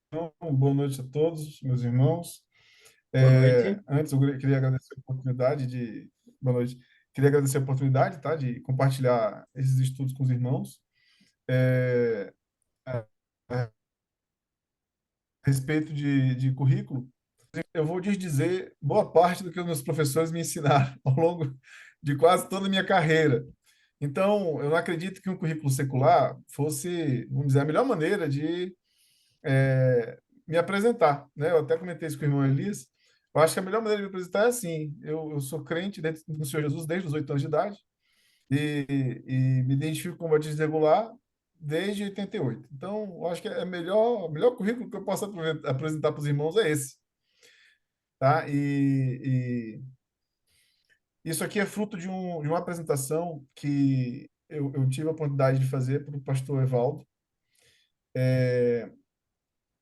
Então, boa noite a todos, meus irmãos. Boa noite. Antes, eu queria agradecer a oportunidade de. Boa noite. Queria agradecer a oportunidade, tá, de compartilhar esses estudos com os irmãos. É, a respeito de currículo, eu vou lhes dizer boa parte do que os meus professores me ensinaram ao longo de quase toda a minha carreira. Então, eu não acredito que um currículo secular fosse, vamos dizer, a melhor maneira de me apresentar, né? Eu até comentei isso com o irmão Elias. Eu acho que a melhor maneira de me apresentar é assim. Eu sou crente dentro do Senhor Jesus desde os 8 anos de idade e me identifico como batista regular desde 88. Então, eu acho que é o melhor currículo que eu posso apresentar para os irmãos é esse, tá? E isso aqui é fruto de uma apresentação que eu tive a oportunidade de fazer para o pastor Evaldo,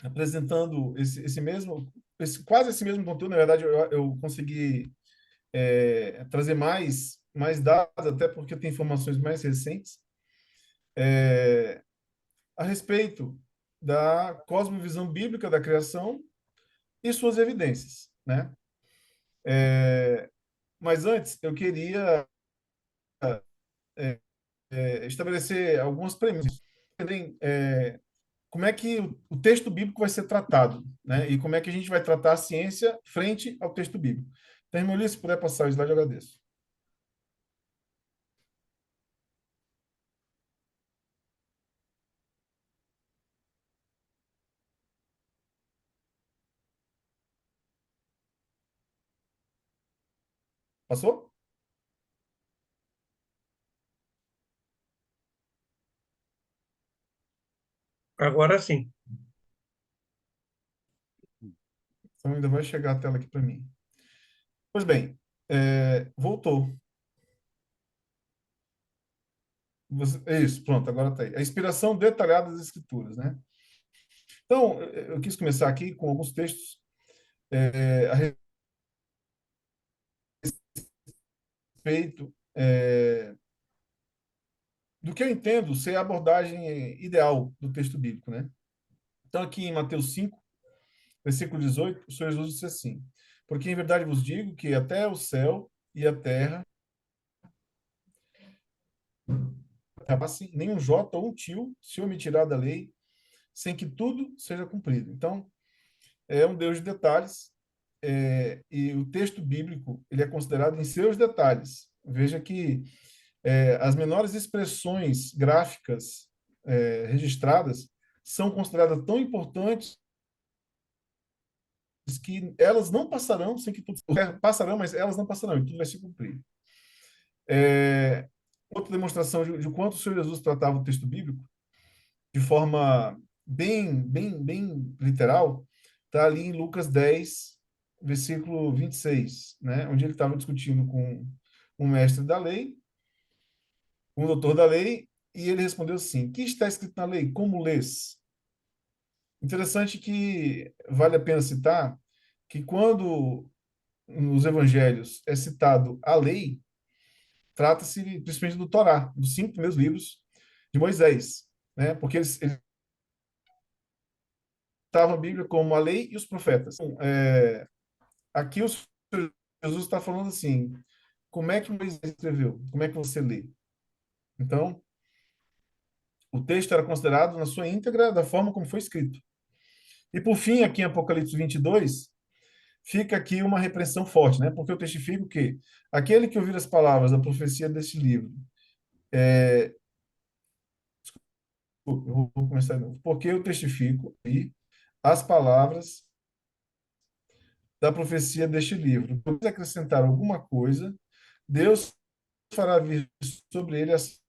apresentando quase esse mesmo conteúdo. Na verdade, eu consegui trazer mais dados, até porque tem informações mais recentes, a respeito da cosmovisão bíblica da criação e suas evidências, né? Mas antes, eu queria estabelecer algumas premissas. Entendem, como é que o texto bíblico vai ser tratado, né? E como é que a gente vai tratar a ciência frente ao texto bíblico. Então, irmão Luiz, se puder passar o slide, eu agradeço. Passou? Agora sim. Então, ainda vai chegar a tela aqui para mim. Pois bem, voltou. É isso, pronto, agora está aí. A inspiração detalhada das Escrituras, né? Então, eu quis começar aqui com alguns textos a respeito do que eu entendo ser a abordagem ideal do texto bíblico, né? Então, aqui em Mateus 5, versículo 18, o Senhor Jesus disse assim: Porque em verdade vos digo que até o céu e a terra passem, nem um jota ou um tio se omitirá da lei, sem que tudo seja cumprido. Então, é um Deus de detalhes, e o texto bíblico ele é considerado em seus detalhes. Veja que as menores expressões gráficas registradas são consideradas tão importantes que elas não passarão sem que tudo passarão, mas elas não passarão e tudo vai se cumprir. É, outra demonstração de quanto o Senhor Jesus tratava o texto bíblico de forma bem literal está ali em Lucas 10, versículo 26, né, onde ele estava discutindo com um mestre da lei, um doutor da lei, e ele respondeu assim: que está escrito na lei? Como lês? Interessante que vale a pena citar que quando nos evangelhos é citado a lei, trata-se principalmente do Torá, dos 5 primeiros livros de Moisés, né? Porque eles estavam a Bíblia como a lei e os profetas. Então, aqui o Senhor Jesus está falando assim: como é que Moisés escreveu? Como é que você lê? Então, o texto era considerado na sua íntegra da forma como foi escrito. E por fim, aqui em Apocalipse 22, fica aqui uma repreensão forte, né? Porque eu testifico que aquele que ouvir as palavras da profecia deste livro, eu vou começar de novo. Porque eu testifico e as palavras da profecia deste livro. Se acrescentar alguma coisa, Deus fará vir sobre ele as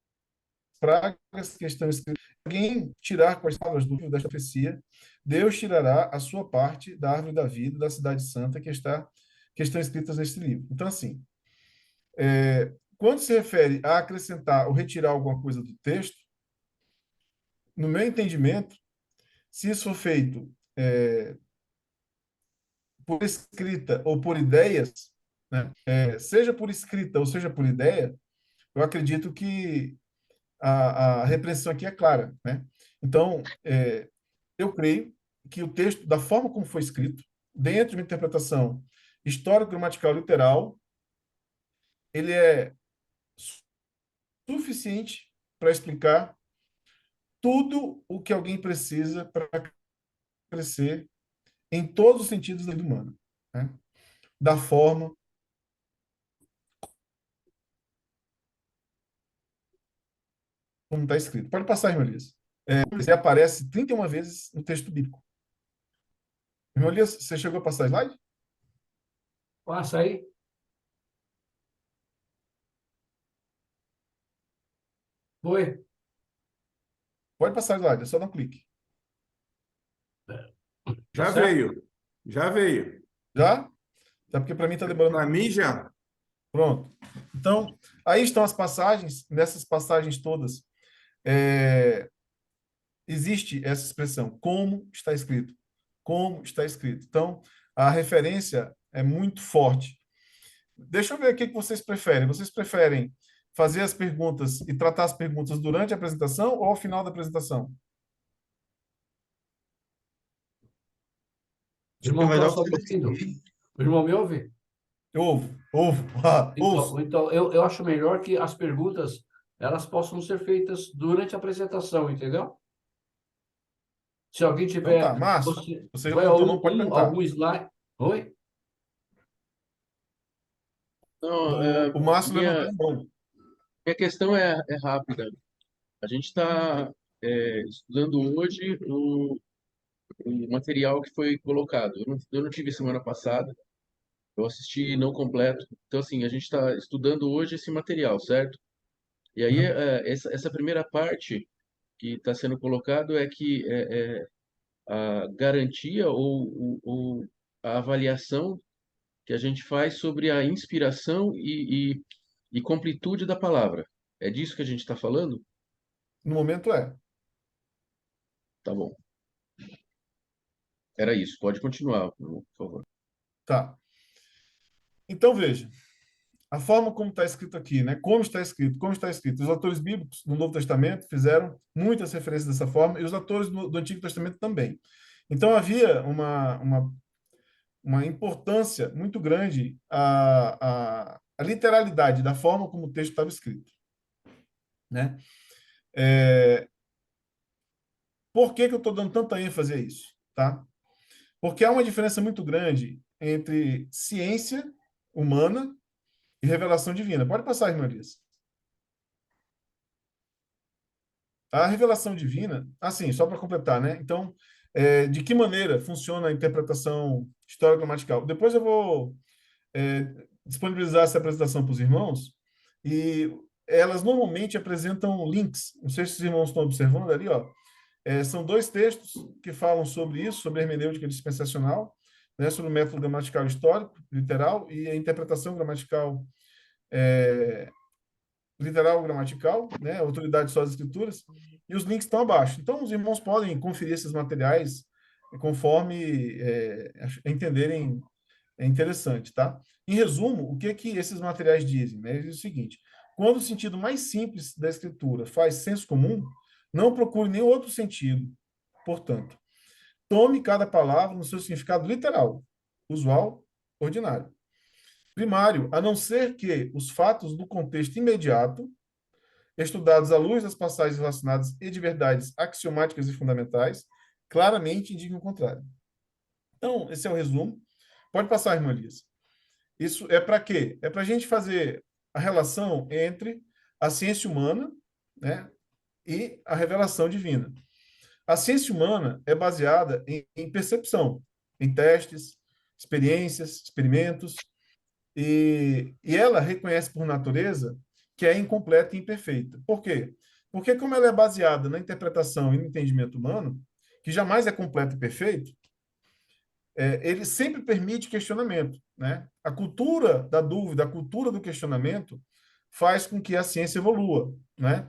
pragas que estão escritas. Se alguém tirar com as palavras do livro desta profecia, Deus tirará a sua parte da árvore da vida, da cidade santa que estão escritas neste livro. Então, assim, quando se refere a acrescentar ou retirar alguma coisa do texto, no meu entendimento, se isso for feito por escrita ou por ideias, né, seja por escrita ou seja por ideia, eu acredito que a repreensão aqui é clara, né? Então, eu creio que o texto, da forma como foi escrito, dentro de uma interpretação histórico-gramatical literal, ele é suficiente para explicar tudo o que alguém precisa para crescer em todos os sentidos da vida humana, né? Da forma como está escrito. Pode passar, irmão Elias. Ele aparece 31 vezes no texto bíblico. Irmão Elias, você chegou a passar slide? Passa aí. Foi. Pode passar slide, é só dar um clique. Tá Já certo? veio. Já veio. Já? Tá porque para mim está demorando. Para mim, já. Pronto. Então, aí estão as passagens. Nessas passagens todas, é, existe essa expressão, como está escrito. Como está escrito. Então, a referência é muito forte. Deixa eu ver aqui o que vocês preferem. Vocês preferem fazer as perguntas e tratar as perguntas durante a apresentação ou ao final da apresentação? O irmão Vai está dar só o me ouvindo. O irmão me ouve? Ouvo. Ouço. Então eu acho melhor que as perguntas elas possam ser feitas durante a apresentação, entendeu? Se alguém Então tá, tiver Márcio, você já vai levantou a mão, pode perguntar. algum slide. Oi? Não, O Márcio levantou minha, a mão. minha questão é rápida. A gente está estudando hoje o material que foi colocado. Eu não tive semana passada, eu assisti não completo. Então, assim, a gente está estudando hoje esse material, certo? E aí, Uhum. essa primeira parte que está sendo colocado é que a garantia ou a avaliação que a gente faz sobre a inspiração e completude da palavra. É disso que a gente está falando? No momento é. Tá bom. Era isso. Pode continuar, por favor. Tá. Então, veja. A forma como está escrito aqui, né? Como está escrito, como está escrito. Os autores bíblicos do Novo Testamento fizeram muitas referências dessa forma e os autores do Antigo Testamento também. Então havia uma importância muito grande a literalidade da forma como o texto estava escrito, né? Por que que eu estou dando tanta ênfase a isso, tá? Porque há uma diferença muito grande entre ciência humana e revelação divina. Pode passar, irmã Elias. A revelação divina, assim, só para completar, né? Então, de que maneira funciona a interpretação histórico-gramatical? Depois eu vou disponibilizar essa apresentação para os irmãos e elas normalmente apresentam links. Não sei se os irmãos estão observando ali, ó. São dois textos que falam sobre isso, sobre a hermenêutica dispensacional, né, sobre o método gramatical histórico, literal, e a interpretação gramatical literal gramatical, né, autoridade só das escrituras, e os links estão abaixo. Então, os irmãos podem conferir esses materiais conforme entenderem interessante, tá? Em resumo, o que que esses materiais dizem? Né? Eles dizem o seguinte: quando o sentido mais simples da escritura faz senso comum, não procure nenhum outro sentido. Portanto, tome cada palavra no seu significado literal, usual, ordinário. Primário, a não ser que os fatos do contexto imediato estudados à luz das passagens relacionadas e de verdades axiomáticas e fundamentais, claramente indicam o contrário. Então, esse é o resumo. Pode passar, irmã Elias. Isso é para quê? É para a gente fazer a relação entre a ciência humana, né, e a revelação divina. A ciência humana é baseada em percepção, em testes, experiências, experimentos, e ela reconhece por natureza que é incompleta e imperfeita. Por quê? Porque como ela é baseada na interpretação e no entendimento humano, que jamais é completo e perfeito, ele sempre permite questionamento, né? A cultura da dúvida, a cultura do questionamento faz com que a ciência evolua, né?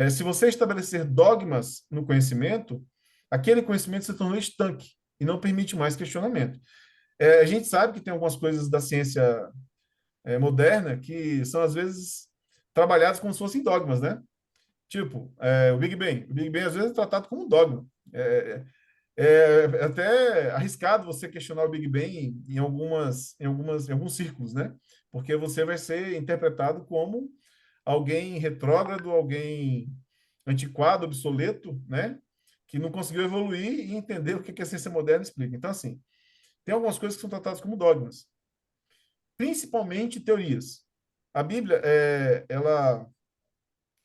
Se você estabelecer dogmas no conhecimento, aquele conhecimento se tornou estanque e não permite mais questionamento. A gente sabe que tem algumas coisas da ciência moderna que são, às vezes, trabalhadas como se fossem dogmas, né? Tipo, o Big Bang. O Big Bang, às vezes, é tratado como um dogma. É até arriscado você questionar o Big Bang em alguns círculos, né? Porque você vai ser interpretado como alguém retrógrado, alguém antiquado, obsoleto, né? Que não conseguiu evoluir e entender o que a ciência moderna explica. Então, assim, tem algumas coisas que são tratadas como dogmas, principalmente teorias. A Bíblia, ela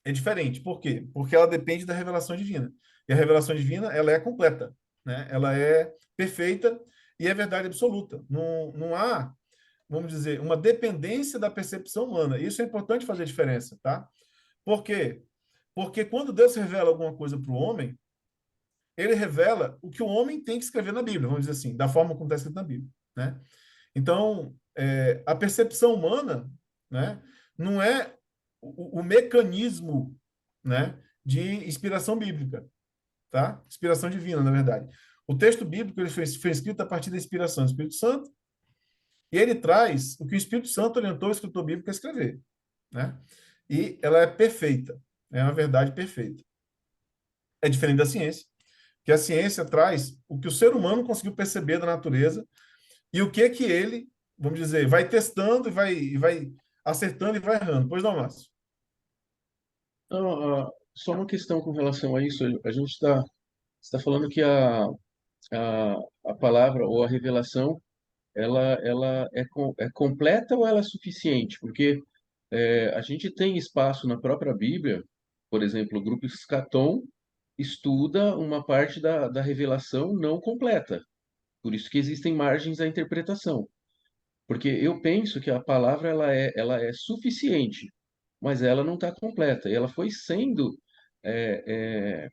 é diferente. Por quê? Porque ela depende da revelação divina. E a revelação divina, ela é completa, né? Ela é perfeita e é verdade absoluta. Não há, vamos dizer, uma dependência da percepção humana. Isso é importante fazer diferença, tá? Por quê? Porque quando Deus revela alguma coisa para o homem, ele revela o que o homem tem que escrever na Bíblia, vamos dizer assim, da forma como está escrito na Bíblia, né? Então, a percepção humana, né, não é o mecanismo, né, de inspiração bíblica, tá? Inspiração divina, na verdade. O texto bíblico ele foi escrito a partir da inspiração do Espírito Santo e ele traz o que o Espírito Santo orientou o escritor bíblico a escrever, né? E ela é perfeita, é uma verdade perfeita. É diferente da ciência, que a ciência traz o que o ser humano conseguiu perceber da natureza e o que ele, vamos dizer, vai testando e vai acertando e vai errando. Pois não, Márcio? Não, só uma questão com relação a isso. A gente está falando que a, a palavra ou a revelação ela é completa ou ela é suficiente? Porque a gente tem espaço na própria Bíblia, por exemplo, o grupo Escatom estuda uma parte da revelação não completa. Por isso que existem margens à interpretação. Porque eu penso que a palavra ela é suficiente, mas ela não está completa. E ela foi sendo é,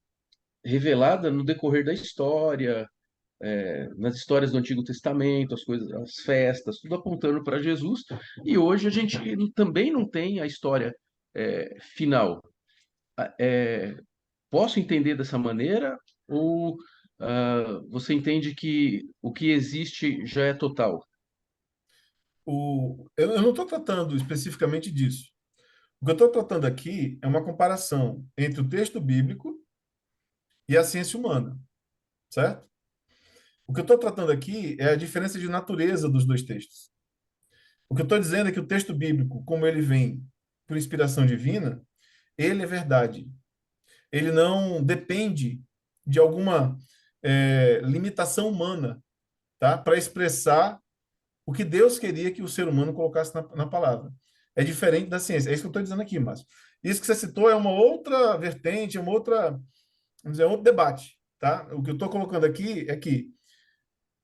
revelada no decorrer da história, nas histórias do Antigo Testamento, as coisas, as festas, tudo apontando para Jesus. E hoje a gente também não tem a história final. É, posso entender dessa maneira ou você entende que o que existe já é total? Eu não estou tratando especificamente disso. O que eu estou tratando aqui é uma comparação entre o texto bíblico e a ciência humana, certo? O que eu estou tratando aqui é a diferença de natureza dos dois textos. O que eu estou dizendo é que o texto bíblico, como ele vem por inspiração divina, ele é verdade. Ele não depende de alguma limitação humana, tá? Para expressar o que Deus queria que o ser humano colocasse na palavra. É diferente da ciência. É isso que eu estou dizendo aqui, Márcio. Isso que você citou é uma outra vertente, é uma outra, vamos dizer, outro debate, tá? O que eu estou colocando aqui é que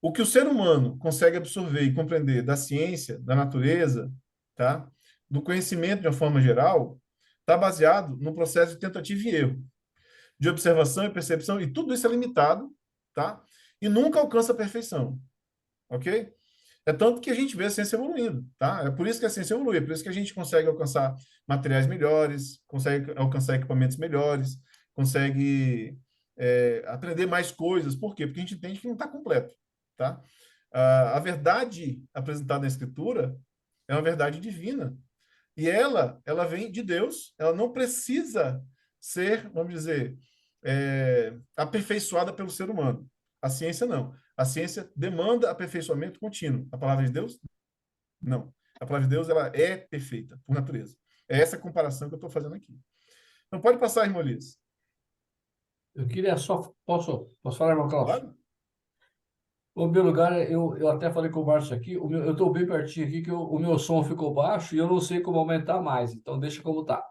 o que o ser humano consegue absorver e compreender da ciência, da natureza, tá? Do conhecimento de uma forma geral, está baseado no processo de tentativa e erro, de observação e percepção, e tudo isso é limitado, tá? E nunca alcança a perfeição, ok? É tanto que a gente vê a ciência evoluindo, tá? É por isso que a ciência evolui, é por isso que a gente consegue alcançar materiais melhores, consegue alcançar equipamentos melhores, consegue aprender mais coisas. Por quê? Porque a gente entende que não está completo, tá? A verdade apresentada na Escritura é uma verdade divina e ela vem de Deus. Ela não precisa ser, vamos dizer, aperfeiçoada pelo ser humano. A ciência não. A ciência demanda aperfeiçoamento contínuo. A palavra de Deus, não. A palavra de Deus, ela é perfeita, por natureza. É essa comparação que eu estou fazendo aqui. Então, pode passar, irmão Elias. Eu queria só. Posso falar, irmão Klaus? Claro. O meu lugar, eu até falei com o Márcio aqui, eu estou bem pertinho aqui, que o meu som ficou baixo e eu não sei como aumentar mais, então deixa como está.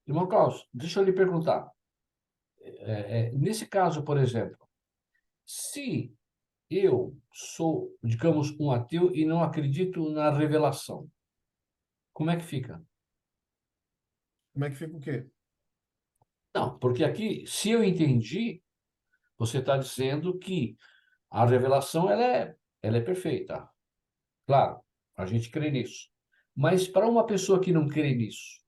Irmão Klaus, deixa eu lhe perguntar. Nesse caso, por exemplo, se eu sou, digamos, um ateu e não acredito na revelação, como é que fica? Como é que fica o quê? Não, porque aqui, se eu entendi, você está dizendo que a revelação ela é perfeita. Claro, a gente crê nisso. Mas para uma pessoa que não crê nisso,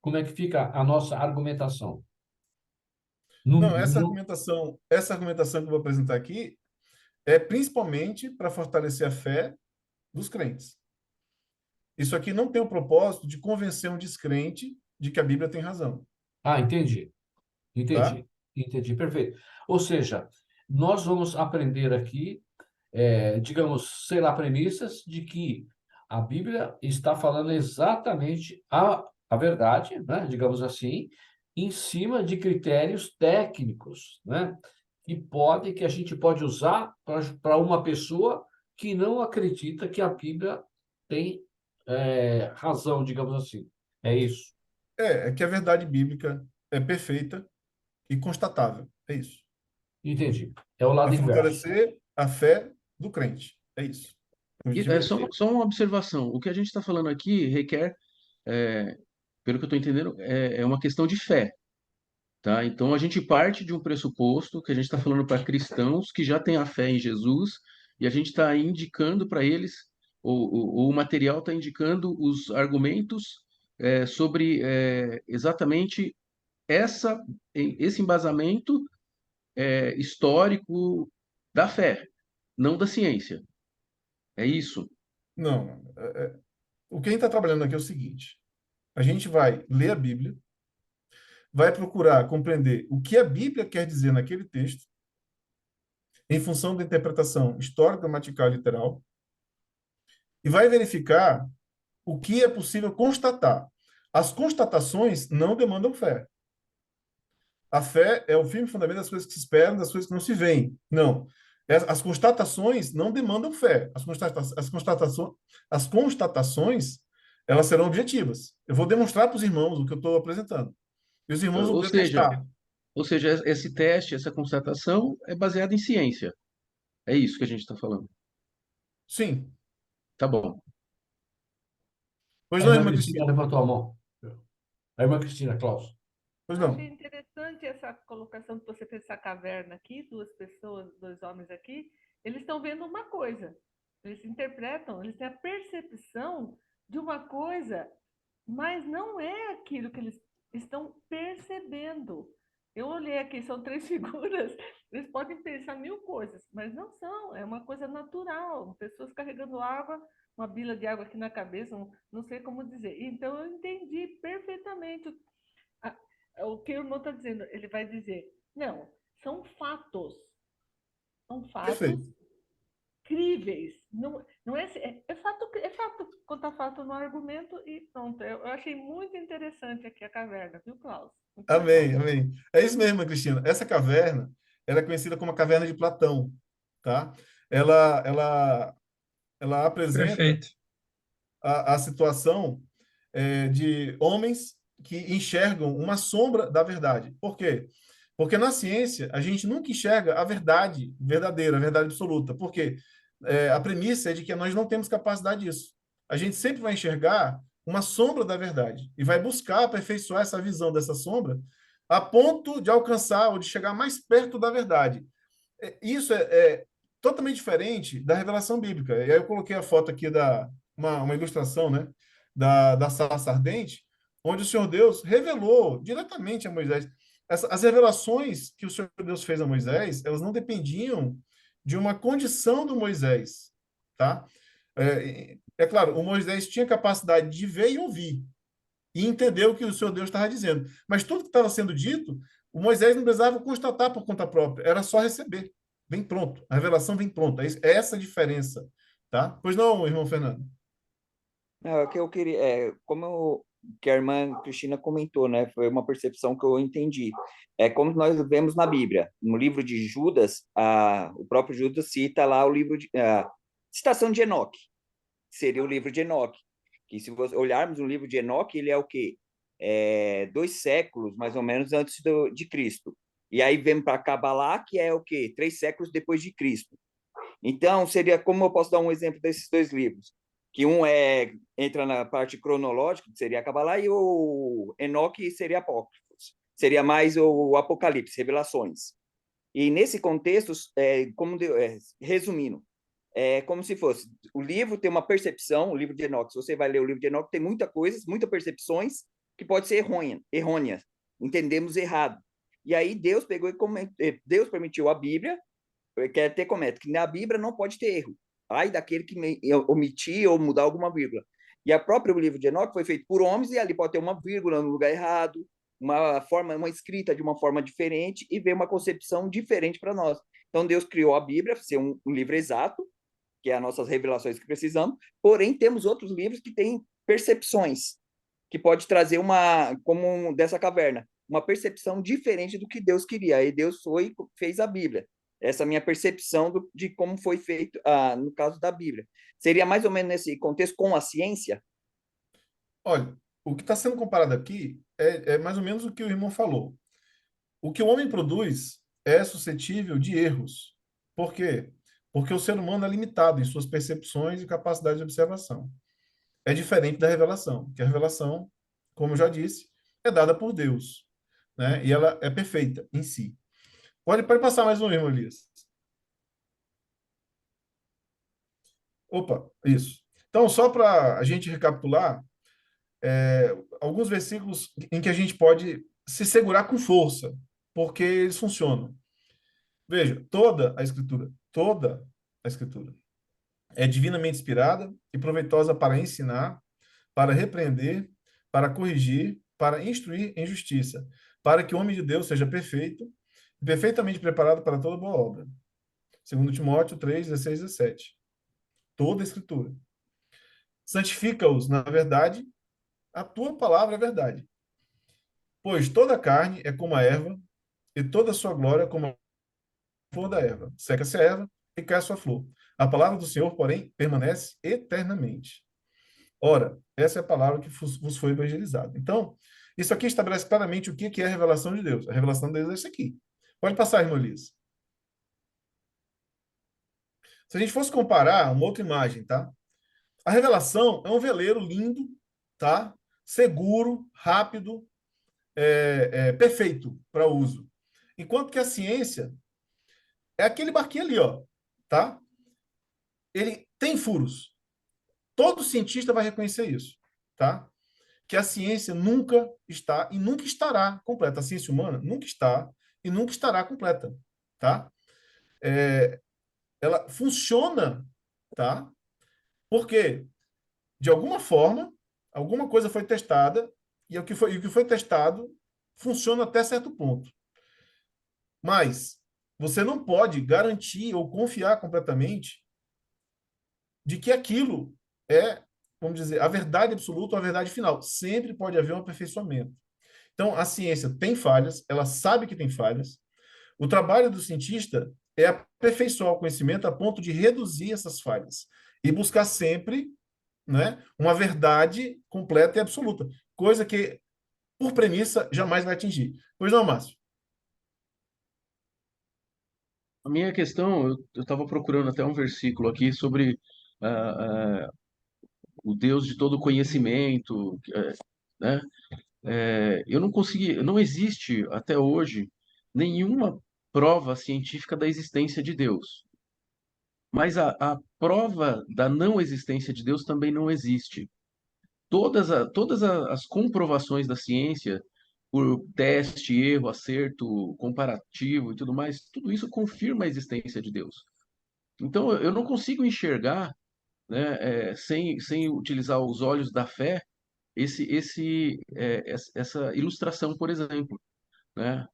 como é que fica a nossa argumentação? Não, Não, não... essa argumentação que eu vou apresentar aqui é principalmente para fortalecer a fé dos crentes. Isso aqui não tem o propósito de convencer um descrente de que a Bíblia tem razão, Ah, entendi. tá? Entendi. Entendi, perfeito. Ou seja, nós vamos aprender aqui, digamos, sei lá, premissas de que a Bíblia está falando exatamente a verdade, né? Digamos assim, em cima de critérios técnicos, né? Que a gente pode usar para uma pessoa que não acredita que a Bíblia tem razão, digamos assim. É isso. É que a verdade bíblica é perfeita e constatável. É isso. Entendi. É o Para lado inverso. fortalecer a fé do crente. É isso. O E objetivo é é esse. só uma observação. O que a gente está falando aqui requer, é, pelo que eu estou entendendo, é uma questão de fé, tá? Então a gente parte de um pressuposto que a gente está falando para cristãos que já têm a fé em Jesus e a gente está indicando para eles, o material está indicando os argumentos sobre exatamente esse embasamento histórico da fé, não da ciência. É isso. Não. O que a gente está trabalhando aqui é o seguinte: a gente vai ler a Bíblia, vai procurar compreender o que a Bíblia quer dizer naquele texto, em função da interpretação histórica, gramatical e literal, e vai verificar o que é possível constatar. As constatações não demandam fé. A fé é o firme fundamento das coisas que se esperam, das coisas que não se veem. Não. As constatações não demandam fé. As constatações, elas serão objetivas. Eu vou demonstrar para os irmãos o que eu estou apresentando. E os irmãos vão Ou poder seja, testar. ou seja, esse teste, essa constatação é baseada em ciência. É isso que a gente está falando. Sim. Tá bom. Pois A não, irmã irmã Cristina Cristina? levantou a mão. A irmã Cristina, Klaus. Pois Eu achei não. interessante essa colocação que você fez, essa caverna aqui, duas pessoas, dois homens aqui, eles estão vendo uma coisa, eles interpretam, eles têm a percepção de uma coisa, mas não é aquilo que eles estão percebendo. Eu olhei aqui, são três figuras, eles podem pensar mil coisas, mas não são, é uma coisa natural, pessoas carregando água, uma bila de água aqui na cabeça, não sei como dizer. Então eu entendi perfeitamente o que o irmão está dizendo. Ele vai dizer, não, são fatos Perfeito. críveis. Não, não é fato, contar fato no argumento e pronto. Eu achei muito interessante aqui a caverna, viu, Klaus? Muito legal. Amém, amém. É isso mesmo, Cristina. Essa caverna, ela é conhecida como a caverna de Platão, tá? Ela, ela, ela apresenta Perfeito. a situação de homens que enxergam uma sombra da verdade. Por quê? Porque na ciência a gente nunca enxerga a verdade verdadeira, a verdade absoluta. Porque a premissa é de que nós não temos capacidade disso. A gente sempre vai enxergar uma sombra da verdade e vai buscar aperfeiçoar essa visão dessa sombra a ponto de alcançar ou de chegar mais perto da verdade. Isso é totalmente diferente da revelação bíblica. E aí eu coloquei a foto aqui uma ilustração, né, da sarça ardente, onde o Senhor Deus revelou diretamente a Moisés. As revelações que o Senhor Deus fez a Moisés, elas não dependiam de uma condição do Moisés, tá? É claro, o Moisés tinha capacidade de ver e ouvir, e entender o que o Senhor Deus estava dizendo. Mas tudo que estava sendo dito, o Moisés não precisava constatar por conta própria, era só receber. Vem pronto, a revelação vem pronta. É essa a diferença, tá? Pois não, irmão Fernando? Não, é que eu queria, que a irmã Cristina comentou, né? Foi uma percepção que eu entendi. É como nós vemos na Bíblia, no livro de Judas, o próprio Judas cita lá o livro de a citação de Enoque, que seria o livro de Enoque. Que se olharmos o livro de Enoque, ele é o quê? 2 séculos, mais ou menos, antes de Cristo. E aí vem para Cabalá, que é o quê? 3 séculos depois de Cristo. Então, seria como eu posso dar um exemplo desses dois livros? Que um entra na parte cronológica, que seria a Cabalá, e o Enoque seria Apócrifos. Seria mais o Apocalipse, Revelações. E nesse contexto, resumindo, é como se fosse, o livro tem uma percepção, o livro de Enoque, se você vai ler o livro de Enoque, tem muita coisa, muitas percepções que pode ser errôneas, entendemos errado. E aí Deus pegou Deus permitiu a Bíblia, quer ter cometa, que na Bíblia não pode ter erro. Ai daquele que omitir ou mudar alguma vírgula. E a próprio livro de Enoque foi feito por homens e ali pode ter uma vírgula no lugar errado, uma forma, uma escrita de uma forma diferente e veio uma concepção diferente para nós. Então Deus criou a Bíblia, ser um livro exato, que é as nossas revelações que precisamos, porém temos outros livros que têm percepções, que pode trazer dessa caverna, uma percepção diferente do que Deus queria. Aí Deus fez a Bíblia. Essa é a minha percepção de como foi feito, no caso da Bíblia. Seria mais ou menos nesse contexto com a ciência? Olha, o que está sendo comparado aqui é mais ou menos o que o irmão falou. O que o homem produz é suscetível de erros. Por quê? Porque o ser humano é limitado em suas percepções e capacidade de observação. É diferente da revelação, que a revelação, como eu já disse, é dada por Deus, né? E ela é perfeita em si. Pode passar mais um, irmão Elias. Opa, isso. Então, só para a gente recapitular, alguns versículos em que a gente pode se segurar com força, porque eles funcionam. Veja, toda a Escritura é divinamente inspirada e proveitosa para ensinar, para repreender, para corrigir, para instruir em justiça, para que o homem de Deus seja perfeito, perfeitamente preparado para toda boa obra. Segundo Timóteo 3, 16 e 17. Toda a Escritura. Santifica-os na verdade, a tua palavra é verdade. Pois toda a carne é como a erva, e toda a sua glória como a flor da erva. Seca-se a erva e cai a sua flor. A palavra do Senhor, porém, permanece eternamente. Ora, essa é a palavra que vos foi evangelizada. Então, isso aqui estabelece claramente o que é a revelação de Deus. A revelação de Deus é isso aqui. Pode passar, irmão Elias. Se a gente fosse comparar uma outra imagem, tá? A revelação é um veleiro lindo, tá? Seguro, rápido, perfeito para uso. Enquanto que a ciência é aquele barquinho ali, ó, tá? Ele tem furos. Todo cientista vai reconhecer isso, tá? Que a ciência nunca está e nunca estará completa. A ciência humana nunca está e nunca estará completa, tá? Ela funciona, tá? Porque, de alguma forma, alguma coisa foi testada e o que foi testado funciona até certo ponto. Mas você não pode garantir ou confiar completamente de que aquilo é, vamos dizer, a verdade absoluta ou a verdade final. Sempre pode haver um aperfeiçoamento. Então, a ciência tem falhas, ela sabe que tem falhas. O trabalho do cientista é aperfeiçoar o conhecimento a ponto de reduzir essas falhas e buscar sempre, né, uma verdade completa e absoluta, coisa que, por premissa, jamais vai atingir. Pois não, Márcio? A minha questão, eu estava procurando até um versículo aqui sobre ah, o Deus de todo conhecimento, né? Eu não consegui, não existe até hoje nenhuma prova científica da existência de Deus. Mas a prova da não existência de Deus também não existe. As comprovações da ciência, por teste, erro, acerto, comparativo e tudo mais, tudo isso confirma a existência de Deus. Então, eu não consigo enxergar, né, sem utilizar os olhos da fé, essa ilustração, por exemplo, né?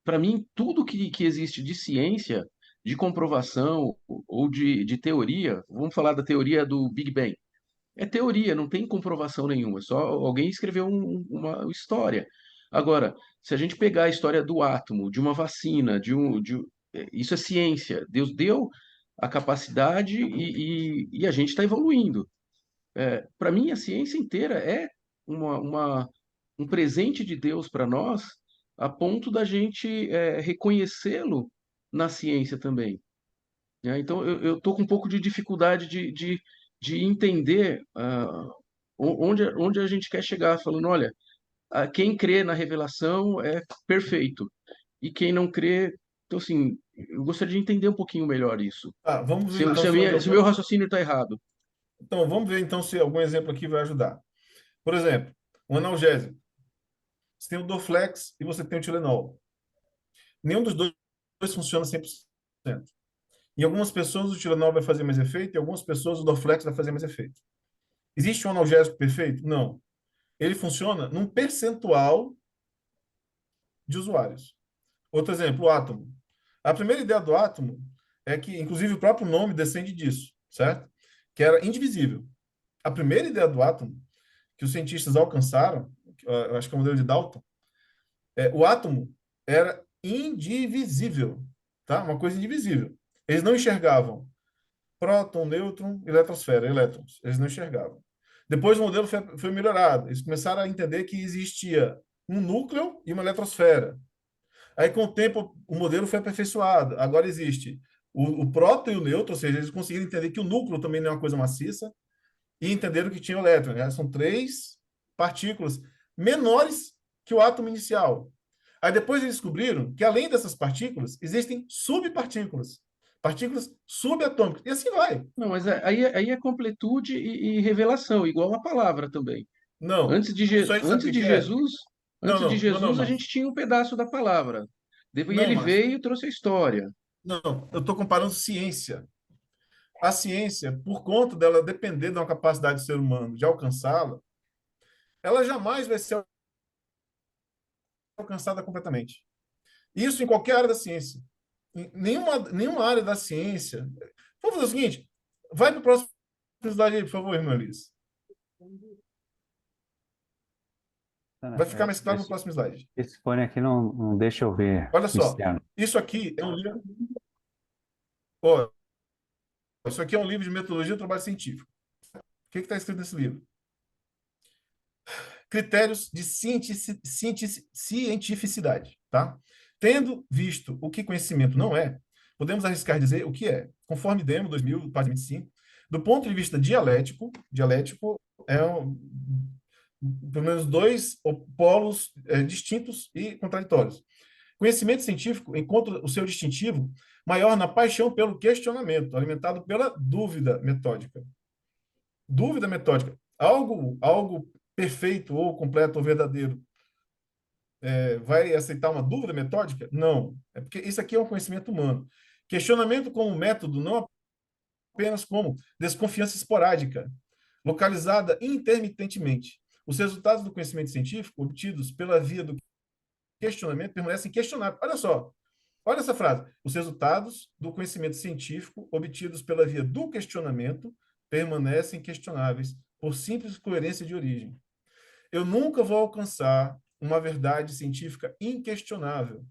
Para mim, tudo que existe de ciência, de comprovação ou de teoria, vamos falar da teoria do Big Bang. É teoria, não tem comprovação nenhuma, é só alguém escreveu uma história. Agora, se a gente pegar a história do átomo, de uma vacina, isso é ciência. Deus deu a capacidade e a gente está evoluindo. Para mim, a ciência inteira é um presente de Deus para nós, a ponto da gente reconhecê-lo na ciência também, né? Então, eu estou com um pouco de dificuldade de entender onde a gente quer chegar, falando, olha, quem crê na revelação é perfeito, e quem não crê... Então, assim, eu gostaria de entender um pouquinho melhor isso. Vamos ver Se, então se, a se hoje minha, se o meu raciocínio está errado. Então, vamos ver então se algum exemplo aqui vai ajudar. Por exemplo, um analgésico. Você tem o Dorflex e você tem o Tilenol. Nenhum dos dois funciona 100%. Em algumas pessoas o Tilenol vai fazer mais efeito, em algumas pessoas o Dorflex vai fazer mais efeito. Existe um analgésico perfeito? Não. Ele funciona num percentual de usuários. Outro exemplo, o átomo. A primeira ideia do átomo é que, inclusive, o próprio nome descende disso, certo? Que era indivisível. A primeira ideia do átomo que os cientistas alcançaram, eu acho que é o modelo de Dalton, o átomo era indivisível, tá? Uma coisa indivisível. Eles não enxergavam próton, nêutron, eletrosfera, elétrons. Eles não enxergavam. Depois o modelo foi melhorado. Eles começaram a entender que existia um núcleo e uma eletrosfera. Aí, com o tempo, o modelo foi aperfeiçoado. Agora existe o próton e o nêutron, ou seja, eles conseguiram entender que o núcleo também não é uma coisa maciça e entenderam que tinha o elétron. Né? São três partículas menores que o átomo inicial. Aí depois eles descobriram que, além dessas partículas, existem subpartículas, partículas subatômicas, e assim vai. Não, mas aí é completude e revelação, igual a palavra também. Não, isso aí sabe Antes o de que é? Jesus, Não, antes de não, não, não, Jesus a Márcio. gente tinha um pedaço da palavra. E Não, ele Márcio. veio e trouxe a história. Não, eu estou comparando ciência. A ciência, por conta dela depender de uma capacidade do ser humano de alcançá-la, ela jamais vai ser alcançada completamente. Isso em qualquer área da ciência. Em nenhuma área da ciência. Vamos fazer o seguinte: vai para o próximo slide aí, por favor, irmã Liz. Vai ficar mais claro no próximo slide. Esse fone aqui não deixa eu ver Olha o só, externo. isso aqui é um livro. Ó, isso aqui é um livro de metodologia do trabalho científico. O que está escrito nesse livro? Critérios de cientificidade, tá? Tendo visto o que conhecimento não é, podemos arriscar dizer o que é. Conforme Demo, 2000, página 25, do ponto de vista dialético é pelo menos dois polos distintos e contraditórios. Conhecimento científico encontra o seu distintivo maior na paixão pelo questionamento, alimentado pela dúvida metódica. Dúvida metódica. Algo perfeito ou completo ou verdadeiro vai aceitar uma dúvida metódica? Não. É porque isso aqui é um conhecimento humano. Questionamento como método, não apenas como desconfiança esporádica, localizada intermitentemente. Os resultados do conhecimento científico obtidos pela via do questionamento permanecem questionáveis. Olha só, olha essa frase. Os resultados do conhecimento científico obtidos pela via do questionamento permanecem questionáveis por simples coerência de origem. Eu nunca vou alcançar uma verdade científica inquestionável,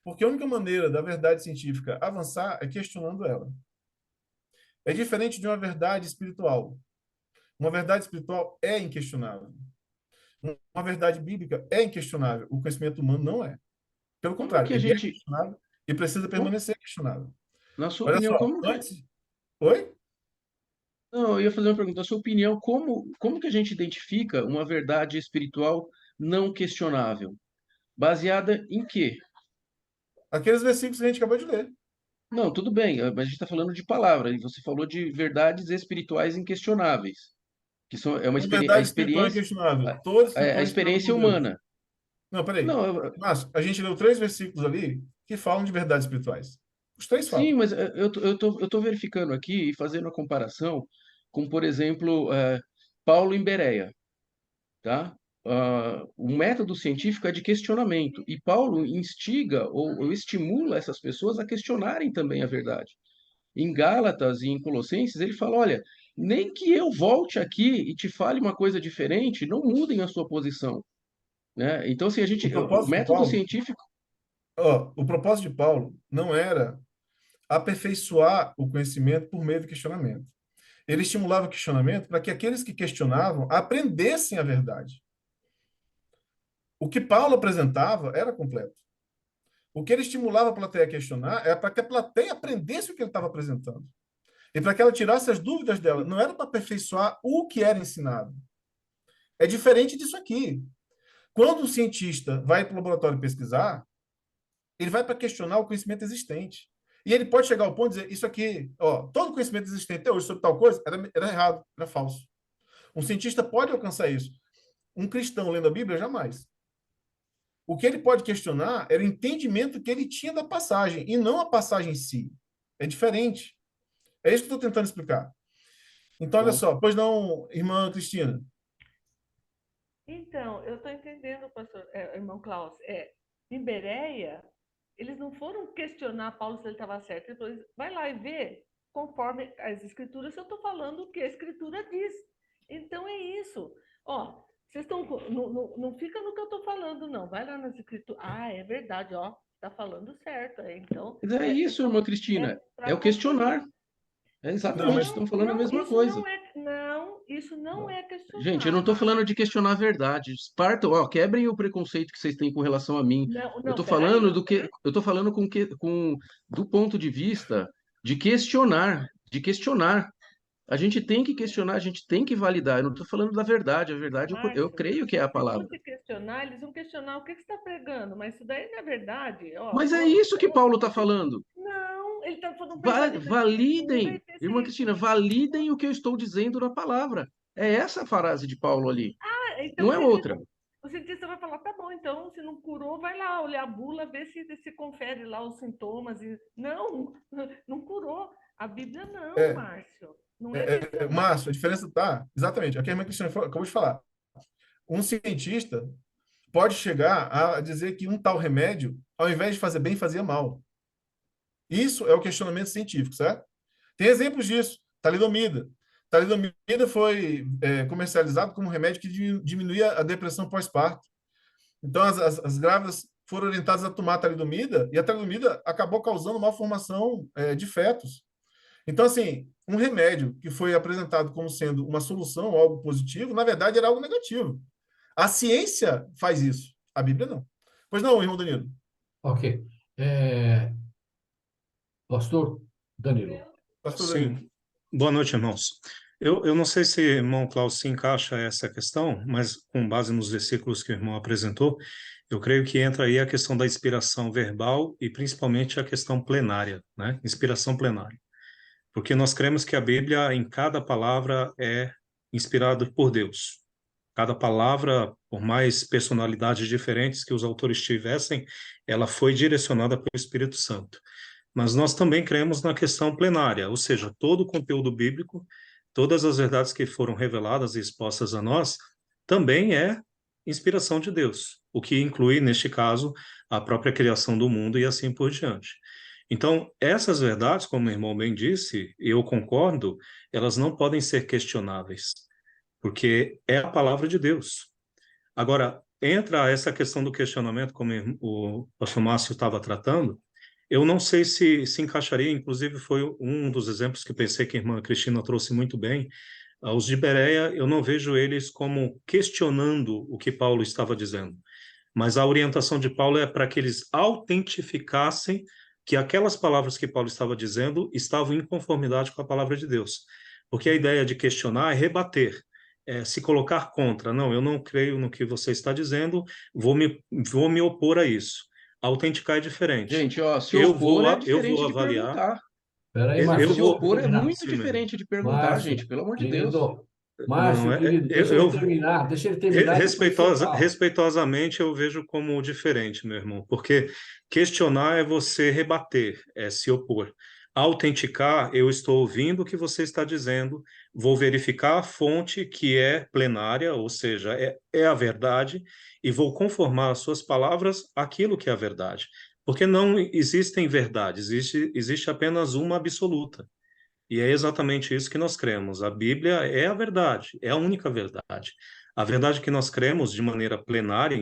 porque a única maneira da verdade científica avançar é questionando ela. É diferente de uma verdade espiritual. Uma verdade espiritual é inquestionável. Uma verdade bíblica é inquestionável. O conhecimento humano não é. Pelo Como contrário, que a ele é gente, questionável e precisa como- permanecer questionável. na sua Olha opinião, só, como que... antes. Oi? Não, eu ia fazer uma pergunta. Na sua opinião, como que a gente identifica uma verdade espiritual não questionável? Baseada em quê? Aqueles versículos que a gente acabou de ler. Não, tudo bem, mas a gente está falando de palavra, e você falou de verdades espirituais inquestionáveis, que são, é uma Uma a verdade espiritual experiência, inquestionável. Toda a escritura é inspirada experiência por Deus. humana. Não, peraí. Não, Mas a gente leu três versículos ali que falam de verdades espirituais. Os três sim, falam. mas eu tô verificando aqui e fazendo a comparação com, por exemplo, Paulo em Bereia, tá? O método científico é de questionamento, e Paulo instiga ou estimula essas pessoas a questionarem também a verdade. Em Gálatas e em Colossenses, ele fala: olha, nem que eu volte aqui e te fale uma coisa diferente, não mudem a sua posição, né? Então, assim, O o propósito de método Paulo, científico, o propósito de Paulo não era aperfeiçoar o conhecimento por meio do questionamento. Ele estimulava o questionamento para que aqueles que questionavam aprendessem a verdade. O que Paulo apresentava era completo. O que ele estimulava a plateia a questionar era para que a plateia aprendesse o que ele estava apresentando. E para que ela tirasse as dúvidas dela. Não era para aperfeiçoar o que era ensinado. É diferente disso aqui. Quando um cientista vai para o laboratório pesquisar, ele vai para questionar o conhecimento existente. E ele pode chegar ao ponto de dizer, isso aqui, todo conhecimento existente até hoje sobre tal coisa era errado, era falso. Um cientista pode alcançar isso. Um cristão lendo a Bíblia, jamais. O que ele pode questionar era o entendimento que ele tinha da passagem, e não a passagem em si. É diferente. É isso que eu estou tentando explicar. Então, olha bom, só. Pois não, irmã Cristina? Então, eu estou entendendo, pastor, irmão Klaus. em Bereia, eles não foram questionar Paulo se ele estava certo. Ele falou, vai lá e vê, conforme as escrituras, eu estou falando o que a escritura diz. Então é isso. Ó, vocês estão. Não fica no que eu estou falando, não. Vai lá nas escrituras. Ah, é verdade, ó. Está falando certo. Então, Mas é isso, irmã Cristina. É para o conformar. questionar. É Não, exatamente, mas Não, estão falando a não, mesma isso coisa. não é. Não, isso não é Gente, eu não questionar, estou falando Márcio. de questionar a verdade. Partam, ó, quebrem o preconceito que vocês têm com relação a mim. Não, Eu não, estou falando peraí. do que, eu estou falando com do ponto de vista de questionar, de questionar. A gente tem que questionar, a gente tem que validar. Eu não estou falando da verdade. A verdade eu Márcio, creio que é a se palavra. fosse questionar, eles vão questionar o que você está pregando, mas isso daí não é verdade. Ó, Mas é isso que Paulo está você- falando. não, ele está falando pensamento da escritura e Validem, ter irmã esse. Cristina, validem o que eu estou dizendo na palavra. É essa a frase de Paulo ali, Então não é outra. o cientista vai falar, tá bom, então se não curou, vai lá olhar a bula, ver se confere lá os sintomas. Não, não curou. A Bíblia não, é, Márcio. Não é questionar. Márcio, a diferença tá exatamente. Aqui a irmã Cristina acabou de falar. Um cientista pode chegar a dizer que um tal remédio, ao invés de fazer bem, fazia mal. Isso é o questionamento científico, certo? Tem exemplos disso. Talidomida. Talidomida foi comercializado como um remédio que diminuía a depressão pós-parto. Então, as grávidas foram orientadas a tomar talidomida e a talidomida acabou causando malformação de fetos. Então, assim, um remédio que foi apresentado como sendo uma solução, algo positivo, na verdade era algo negativo. A ciência faz isso, a Bíblia não. Pois não, irmão Danilo? Ok. É, pastor Danilo. Pastor Danilo. Sim. Boa noite, irmãos. Eu não sei se o irmão Klaus se encaixa essa questão, mas com base nos versículos que o irmão apresentou, eu creio que entra aí a questão da inspiração verbal e principalmente a questão plenária, né? Inspiração plenária. Porque nós cremos que a Bíblia, em cada palavra, é inspirada por Deus. Cada palavra, por mais personalidades diferentes que os autores tivessem, ela foi direcionada pelo Espírito Santo. Mas nós também cremos na questão plenária, ou seja, todo o conteúdo bíblico, todas as verdades que foram reveladas e expostas a nós, também é inspiração de Deus, o que inclui, neste caso, a própria criação do mundo e assim por diante. Então, essas verdades, como o irmão bem disse, eu concordo, elas não podem ser questionáveis, porque é a palavra de Deus. Agora, entra essa questão do questionamento, como o pastor Márcio estava tratando, eu não sei se encaixaria, inclusive foi um dos exemplos que pensei que a irmã Cristina trouxe muito bem. Os de Bereia, eu não vejo eles como questionando o que Paulo estava dizendo, mas a orientação de Paulo é para que eles autentificassem que aquelas palavras que Paulo estava dizendo estavam em conformidade com a palavra de Deus. Porque a ideia de questionar é rebater, é se colocar contra. Não, eu não creio no que você está dizendo, vou me opor a isso. Autenticar é diferente. Gente, ó, se opor é Eu vou diferente de avaliar, perguntar. Espera aí, eu Márcio, Se deixa vou. ele opor é terminar. muito Sim, meu irmão. diferente de perguntar, gente, Márcio, pelo amor de Deus. querido. Não, Márcio, querido, deixa ele terminar e depois você fala. respeitosamente eu vejo como diferente, meu irmão, porque questionar é você rebater, é se opor. Autenticar, eu estou ouvindo o que você está dizendo, vou verificar a fonte que é plenária, ou seja, é a verdade, e vou conformar as suas palavras àquilo que é a verdade. Porque não existem verdades, existe apenas uma absoluta. E é exatamente isso que nós cremos. A Bíblia é a verdade, é a única verdade. A verdade que nós cremos de maneira plenária,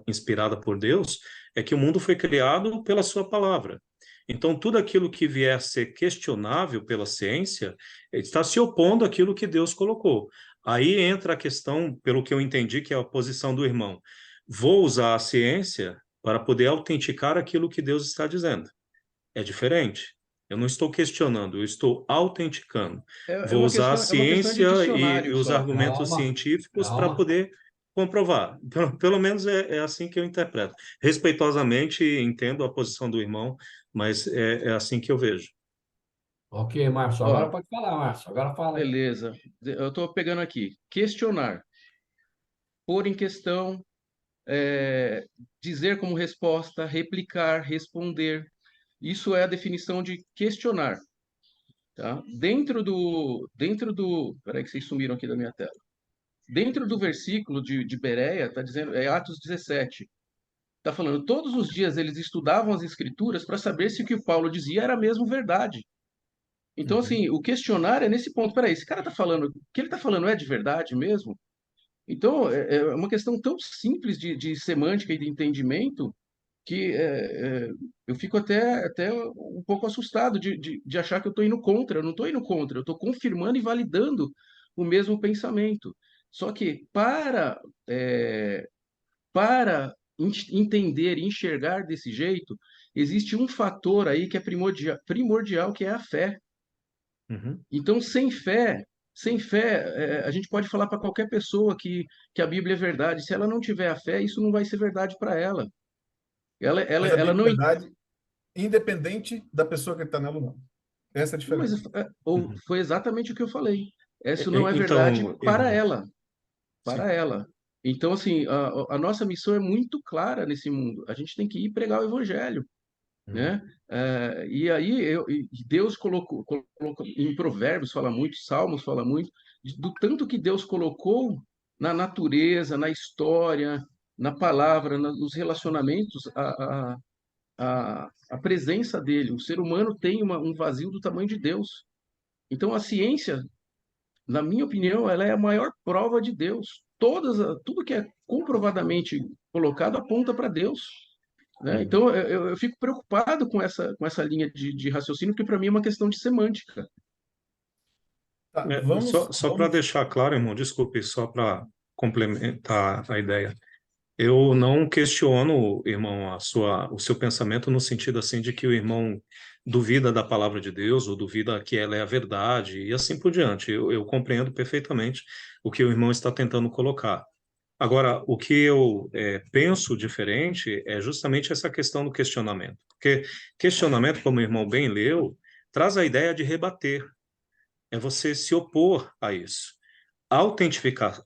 inspirada por Deus, é que o mundo foi criado pela sua palavra. Então, tudo aquilo que vier a ser questionável pela ciência está se opondo àquilo que Deus colocou. Aí entra a questão, pelo que eu entendi, que é a posição do irmão. Vou usar a ciência para poder autenticar aquilo que Deus está dizendo. É diferente. Eu não estou questionando, eu estou autenticando. Vou usar a É uma questão de ciência e dicionário os só. argumentos Calma, científicos para calma. poder comprovar. Pelo menos é assim que eu interpreto. Respeitosamente, entendo a posição do irmão, mas é assim que eu vejo. Ok, Márcio, agora Ó, pode falar, Márcio. Agora fala aí. beleza. Eu estou pegando aqui. Questionar, pôr em questão, é, dizer como resposta, replicar, responder. Isso é a definição de questionar, tá? Peraí que vocês sumiram aqui da minha tela. Dentro do versículo de Bereia, está dizendo, é Atos 17. Está falando, todos os dias eles estudavam as escrituras para saber se o que o Paulo dizia era mesmo verdade. Então, Uhum. assim, o questionar é nesse ponto. Peraí, esse cara está falando, o que ele está falando é de verdade mesmo? Então, é uma questão tão simples de semântica e de entendimento que eu fico até um pouco assustado de achar que eu estou indo contra. Eu não estou indo contra, eu estou confirmando e validando o mesmo pensamento. Só que para entender e enxergar desse jeito, existe um fator aí que é primordial, que é a fé. Uhum. Então, sem fé, a gente pode falar para qualquer pessoa que a Bíblia é verdade. Se ela não tiver a fé, isso não vai ser verdade para ela. Ela, ela, Mas a ela Bíblia não. é verdade, independente da pessoa que está nela ou não. Essa é a Mas diferença. ou Uhum. foi exatamente o que eu falei. Isso não é verdade Então, para irmão, ela, Sim. para ela. Então, assim, a nossa missão é muito clara nesse mundo. A gente tem que ir pregar o evangelho, uhum. né? E aí e Deus colocou em Provérbios fala muito, Salmos fala muito do tanto que Deus colocou na natureza, na história, na palavra, nos relacionamentos, a presença dele. O ser humano tem um vazio do tamanho de Deus. Então, a ciência, na minha opinião, ela é a maior prova de Deus. Tudo que é comprovadamente colocado aponta para Deus, né? Uhum. Então, eu fico preocupado com essa linha de raciocínio, porque para mim é uma questão de semântica. Tá, vamos, Só para vamos. deixar claro, irmão, desculpe, só para complementar a ideia. Eu não questiono, irmão, o seu pensamento no sentido assim de que o irmão duvida da palavra de Deus ou duvida que ela é a verdade e assim por diante. Eu compreendo perfeitamente o que o irmão está tentando colocar. Agora, o que eu penso diferente é justamente essa questão do questionamento. Porque questionamento, como o irmão bem leu, traz a ideia de rebater, é você se opor a isso. Autentificar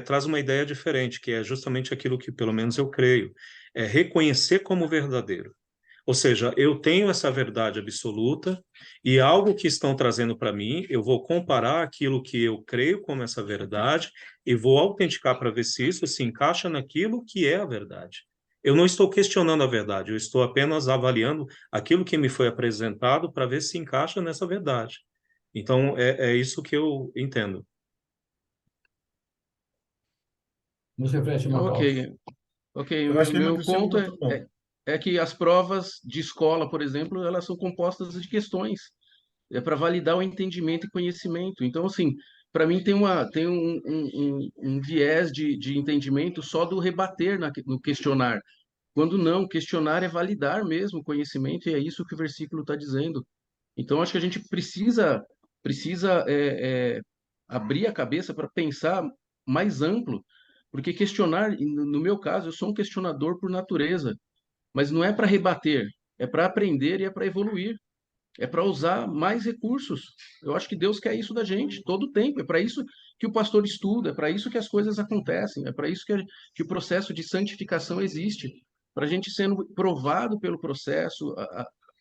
traz uma ideia diferente, que é justamente aquilo que, pelo menos, eu creio, é reconhecer como verdadeiro. Ou seja, eu tenho essa verdade absoluta e algo que estão trazendo para mim, eu vou comparar aquilo que eu creio como essa verdade e vou autenticar para ver se isso se encaixa naquilo que é a verdade. Eu não estou questionando a verdade, eu estou apenas avaliando aquilo que me foi apresentado para ver se encaixa nessa verdade. Então, é isso que eu entendo. Nos reflete, irmão Klaus. Ok, ok. Eu O acho meu, que a irmã meu Cristina ponto botou não. é que as provas de escola, por exemplo, elas são compostas de questões. É para validar o entendimento e conhecimento. Então, assim, para mim tem um viés de entendimento só do rebater no questionar. Quando não, questionar é validar mesmo o conhecimento, e é isso que o versículo está dizendo. Então, acho que a gente precisa abrir a cabeça para pensar mais amplo, porque questionar, e no meu caso, eu sou um questionador por natureza, mas não é para rebater, é para aprender e é para evoluir, é para usar mais recursos. Eu acho que Deus quer isso da gente todo o tempo, é para isso que o pastor estuda, é para isso que as coisas acontecem, é para isso que o processo de santificação existe, para a gente sendo provado pelo processo,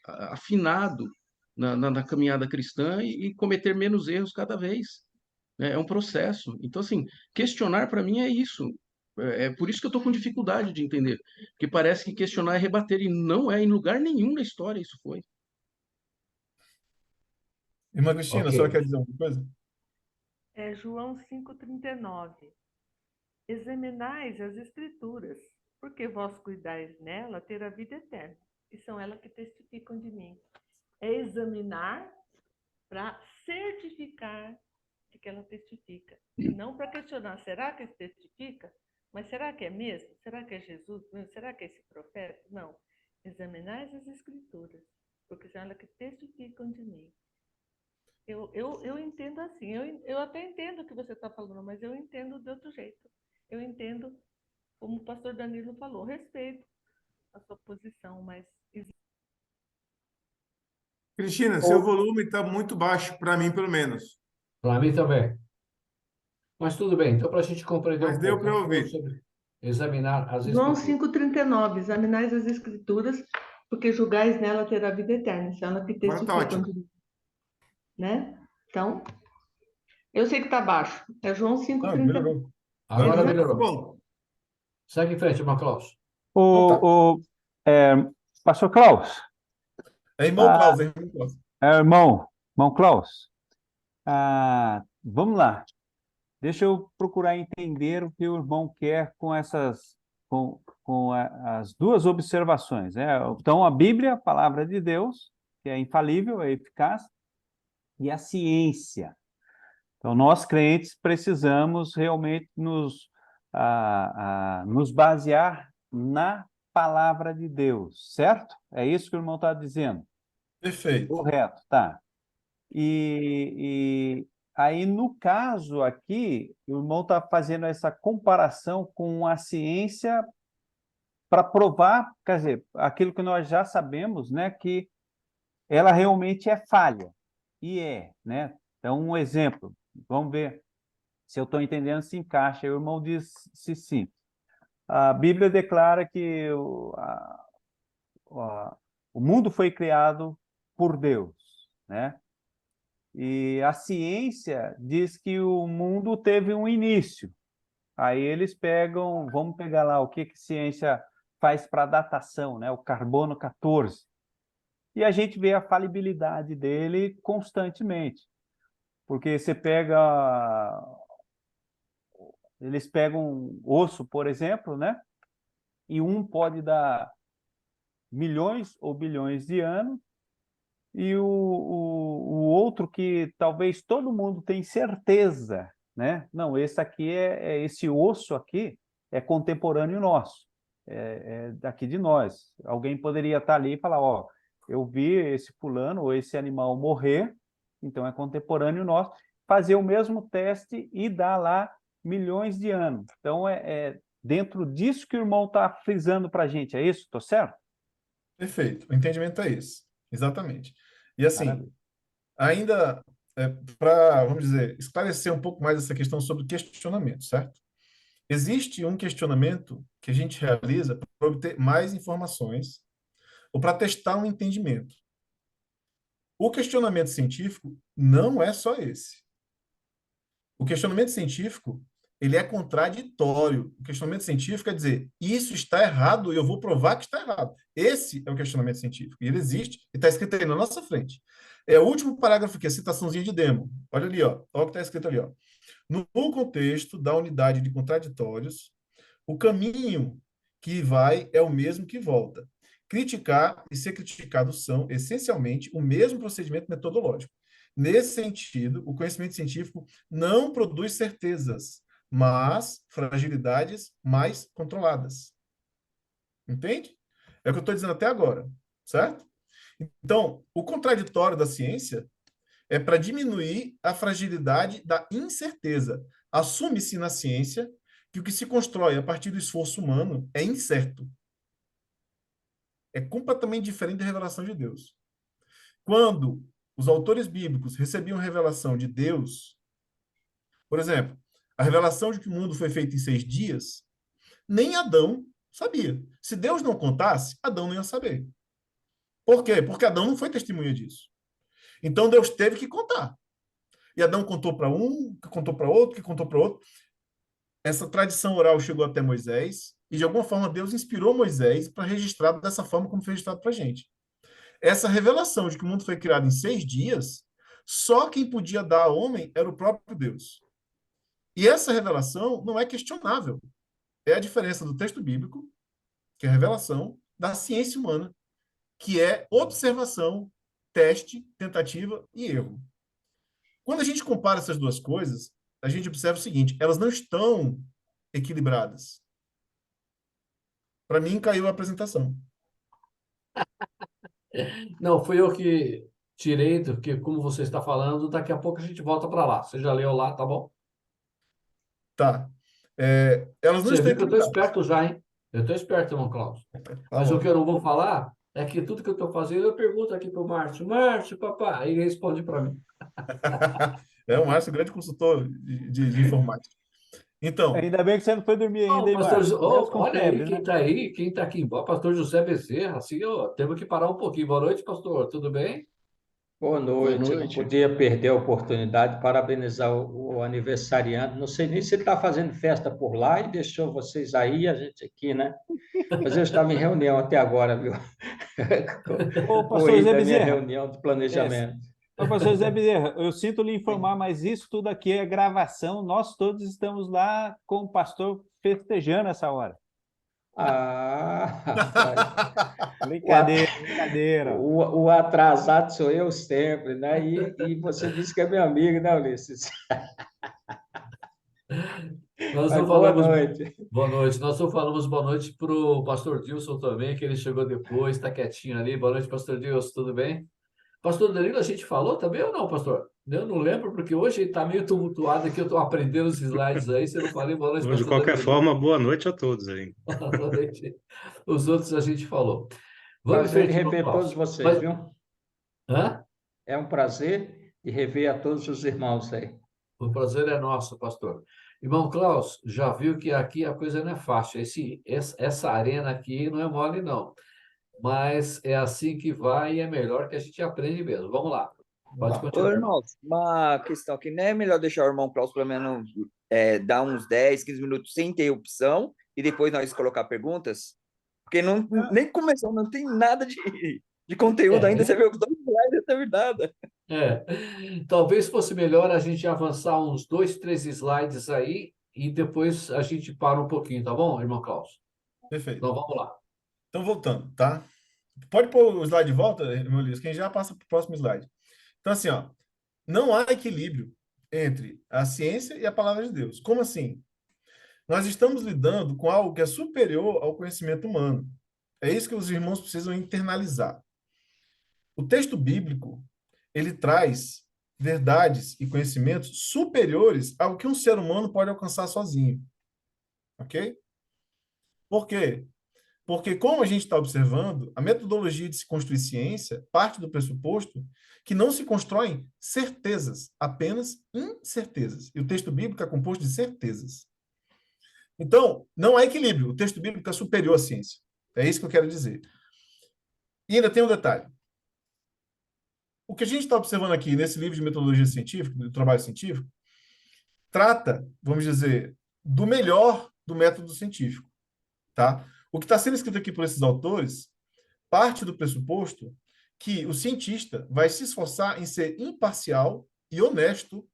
afinado na caminhada cristã e cometer menos erros cada vez, né? É um processo. Então, assim, questionar para mim é isso. É por isso que eu estou com dificuldade de entender, porque parece que questionar é rebater, e não é, em lugar nenhum na história isso foi. Irmã Cristina, Ok. a senhora quer dizer alguma coisa? É João 5,39. Examinais as Escrituras, porque vós cuidais nela ter a vida eterna, e são elas que testificam de mim. É examinar para certificar de que ela testifica, e não para questionar, será que testifica? Mas será que é mesmo? Será que é Jesus? Será que é esse profeta? Não. Examinais as Escrituras, porque são elas que testificam de mim. Eu entendo assim, eu até entendo o que você está falando, mas eu entendo de outro jeito. Eu entendo, como o pastor Danilo falou, respeito a sua posição, mas Cristina, seu Ô, volume está muito baixo, para mim, pelo menos. Para mim também. Mas tudo bem. Então, para a gente compreender Mas um deu pouco, para nós falamos ouvir. sobre examinar as João Escrituras. 5,39, examinais as Escrituras, porque julgais nela ter a vida eterna, são elas que Agora está testificam ótimo. de mim, né? Então, eu sei que está baixo, é João Não, 5,39. melhorou. Agora Tá melhorou. bom. Segue em frente, irmão Klaus. Então tá. É, Pastor Klaus, É irmão ah, Klaus, é irmão Klaus. irmão Klaus, vamos lá. Deixa eu procurar entender o que o irmão quer com as duas observações, né? Então, a Bíblia, a palavra de Deus, que é infalível, é eficaz, e a ciência. Então, nós crentes precisamos realmente nos basear na palavra de Deus, certo? É isso que o irmão está dizendo. Perfeito. Correto, tá. E aí, no caso aqui, o irmão está fazendo essa comparação com a ciência para provar, quer dizer, aquilo que nós já sabemos, né, que ela realmente é falha. E né? Então, um exemplo, vamos ver se eu estou entendendo se encaixa. Aí o irmão diz se sim. A Bíblia declara que o mundo foi criado por Deus, né? E a ciência diz que o mundo teve um início. Aí eles pegam, vamos pegar lá o que a ciência faz para datação, né? O carbono 14. E a gente vê a falibilidade dele constantemente. Porque você pega, eles pegam osso, por exemplo, né? E um pode dar milhões ou bilhões de anos, e o outro que talvez todo mundo tem certeza, né? Não, esse aqui esse osso aqui é contemporâneo nosso, é daqui de nós. Alguém poderia estar ali e falar, ó, eu vi esse fulano ou esse animal morrer, então é contemporâneo nosso, fazer o mesmo teste e dar lá milhões de anos. Então é dentro disso que o irmão está frisando para a gente, é isso? Estou certo? Perfeito. O entendimento é esse. Exatamente. E assim, Maravilha. ainda para, vamos dizer, esclarecer um pouco mais essa questão sobre questionamento, certo? Existe um questionamento que a gente realiza para obter mais informações ou para testar um entendimento. O questionamento científico não é só esse. O questionamento científico, ele é contraditório. O questionamento científico é dizer, isso está errado e eu vou provar que está errado. Esse é o questionamento científico. E ele existe e está escrito aí na nossa frente. É o último parágrafo aqui, a citaçãozinha de Demo. Olha ali, ó. Olha o que está escrito ali, ó. No contexto da unidade de contraditórios, o caminho que vai é o mesmo que volta. Criticar e ser criticado são, essencialmente, o mesmo procedimento metodológico. Nesse sentido, o conhecimento científico não produz certezas, mas fragilidades mais controladas. Entende? É o que eu estou dizendo até agora, certo? Então, o contraditório da ciência é para diminuir a fragilidade da incerteza. Assume-se na ciência que o que se constrói a partir do esforço humano é incerto. É completamente diferente da revelação de Deus. Quando os autores bíblicos recebiam revelação de Deus, por exemplo, a revelação de que o mundo foi feito em 6 dias, nem Adão sabia. Se Deus não contasse, Adão não ia saber. Por quê? Porque Adão não foi testemunha disso. Então Deus teve que contar. E Adão contou para um, que contou para outro, que contou para outro. Essa tradição oral chegou até Moisés, e de alguma forma Deus inspirou Moisés para registrar dessa forma como foi registrado para a gente. Essa revelação de que o mundo foi criado em 6 dias, só quem podia dar ao homem era o próprio Deus. E essa revelação não é questionável. É a diferença do texto bíblico, que é a revelação, da ciência humana, que é observação, teste, tentativa e erro. Quando a gente compara essas duas coisas, a gente observa o seguinte, elas não estão equilibradas. Para mim, caiu a apresentação. Não, fui eu que tirei, porque como você está falando, daqui a pouco a gente volta para lá. Você já leu lá, tá bom? Tá. Elas não Você estão viu que eu estou equilibradas. esperto já, hein? Eu estou esperto, irmão Cláudio. Tá Mas o que bom. eu não vou falar é que tudo que eu estou fazendo, eu pergunto aqui para o Márcio, Márcio, papai, aí ele responde para mim. É o Márcio, grande consultor de informática. Então, Ainda bem que você não foi dormir Ô, ainda, hein, pastor, Márcio? Mesmo com olha aí febre, quem né? está aí, quem está aqui embaixo, pastor José Bezerra, assim, ó, temos que parar um pouquinho. Boa noite, pastor, tudo bem? Boa Boa noite. Eu não noite. podia perder a oportunidade de parabenizar o aniversariante. Não sei nem se ele está fazendo festa por lá e deixou vocês aí, a gente aqui, né? Mas eu estava em reunião até agora, viu? Ô, pastor Corri Zé da minha Bezerra, reunião de é, planejamento. ô, pastor Zé Bezerra, eu sinto lhe informar, mas isso tudo aqui é gravação, nós todos estamos lá com o pastor festejando essa hora. Ah, rapaz. O, at- Brincadeira, brincadeira. o atrasado sou eu sempre, né? E você disse que é meu amigo, né, Ulisses? Nós Mas não boa falamos noite. boa noite. Nós não falamos boa noite para o pastor Dilson também, que ele chegou depois, está quietinho ali. Boa noite, pastor Dilson, tudo bem? Pastor Danilo, a gente falou também ou não, pastor? Eu não lembro, porque hoje está meio tumultuado aqui, eu estou aprendendo os slides aí. Se eu não falei, boa noite, Bom, de pastor qualquer Danilo. forma, boa noite a todos aí. Boa noite. Os outros a gente falou. Vamos em Prazer de frente, irmão rever todos Klaus. vocês, viu? Hã? É um prazer de rever a todos os irmãos aí. O prazer é nosso, pastor. Irmão Klaus, já viu que aqui a coisa não é fácil. Essa arena aqui não é mole, não. Mas é assim que vai e é melhor que a gente aprende mesmo. Vamos lá. Pode Vamos lá. Ô, continuar, irmão. irmãos, uma questão aqui, não é melhor deixar o irmão Klaus pelo menos dar uns 10, 15 minutos sem ter opção e depois nós colocar perguntas? Porque não, nem começou, não tem nada de conteúdo ainda, você É, vê os 2 slides, não tem nada. é. Talvez fosse melhor a gente avançar uns 2, 3 slides aí e depois a gente para um pouquinho, tá bom, irmão Klaus? Perfeito. Então vamos lá. Então, voltando, tá? Pode pôr o slide de volta, meu Luiz, quem já passa para o próximo slide. Então, assim, ó, não há equilíbrio entre a ciência e a palavra de Deus. Como assim? Nós estamos lidando com algo que é superior ao conhecimento humano. É isso que os irmãos precisam internalizar. O texto bíblico, ele traz verdades e conhecimentos superiores ao que um ser humano pode alcançar sozinho. Ok? Por quê? Porque, como a gente está observando, a metodologia de se construir ciência parte do pressuposto que não se constroem certezas, apenas incertezas. E o texto bíblico é composto de certezas. Então, não há equilíbrio. O texto bíblico é superior à ciência. É isso que eu quero dizer. E ainda tem um detalhe. O que a gente está observando aqui nesse livro de metodologia científica, do trabalho científico, trata, vamos dizer, do melhor do método científico, tá? O que está sendo escrito aqui por esses autores parte do pressuposto que o cientista vai se esforçar em ser imparcial e honesto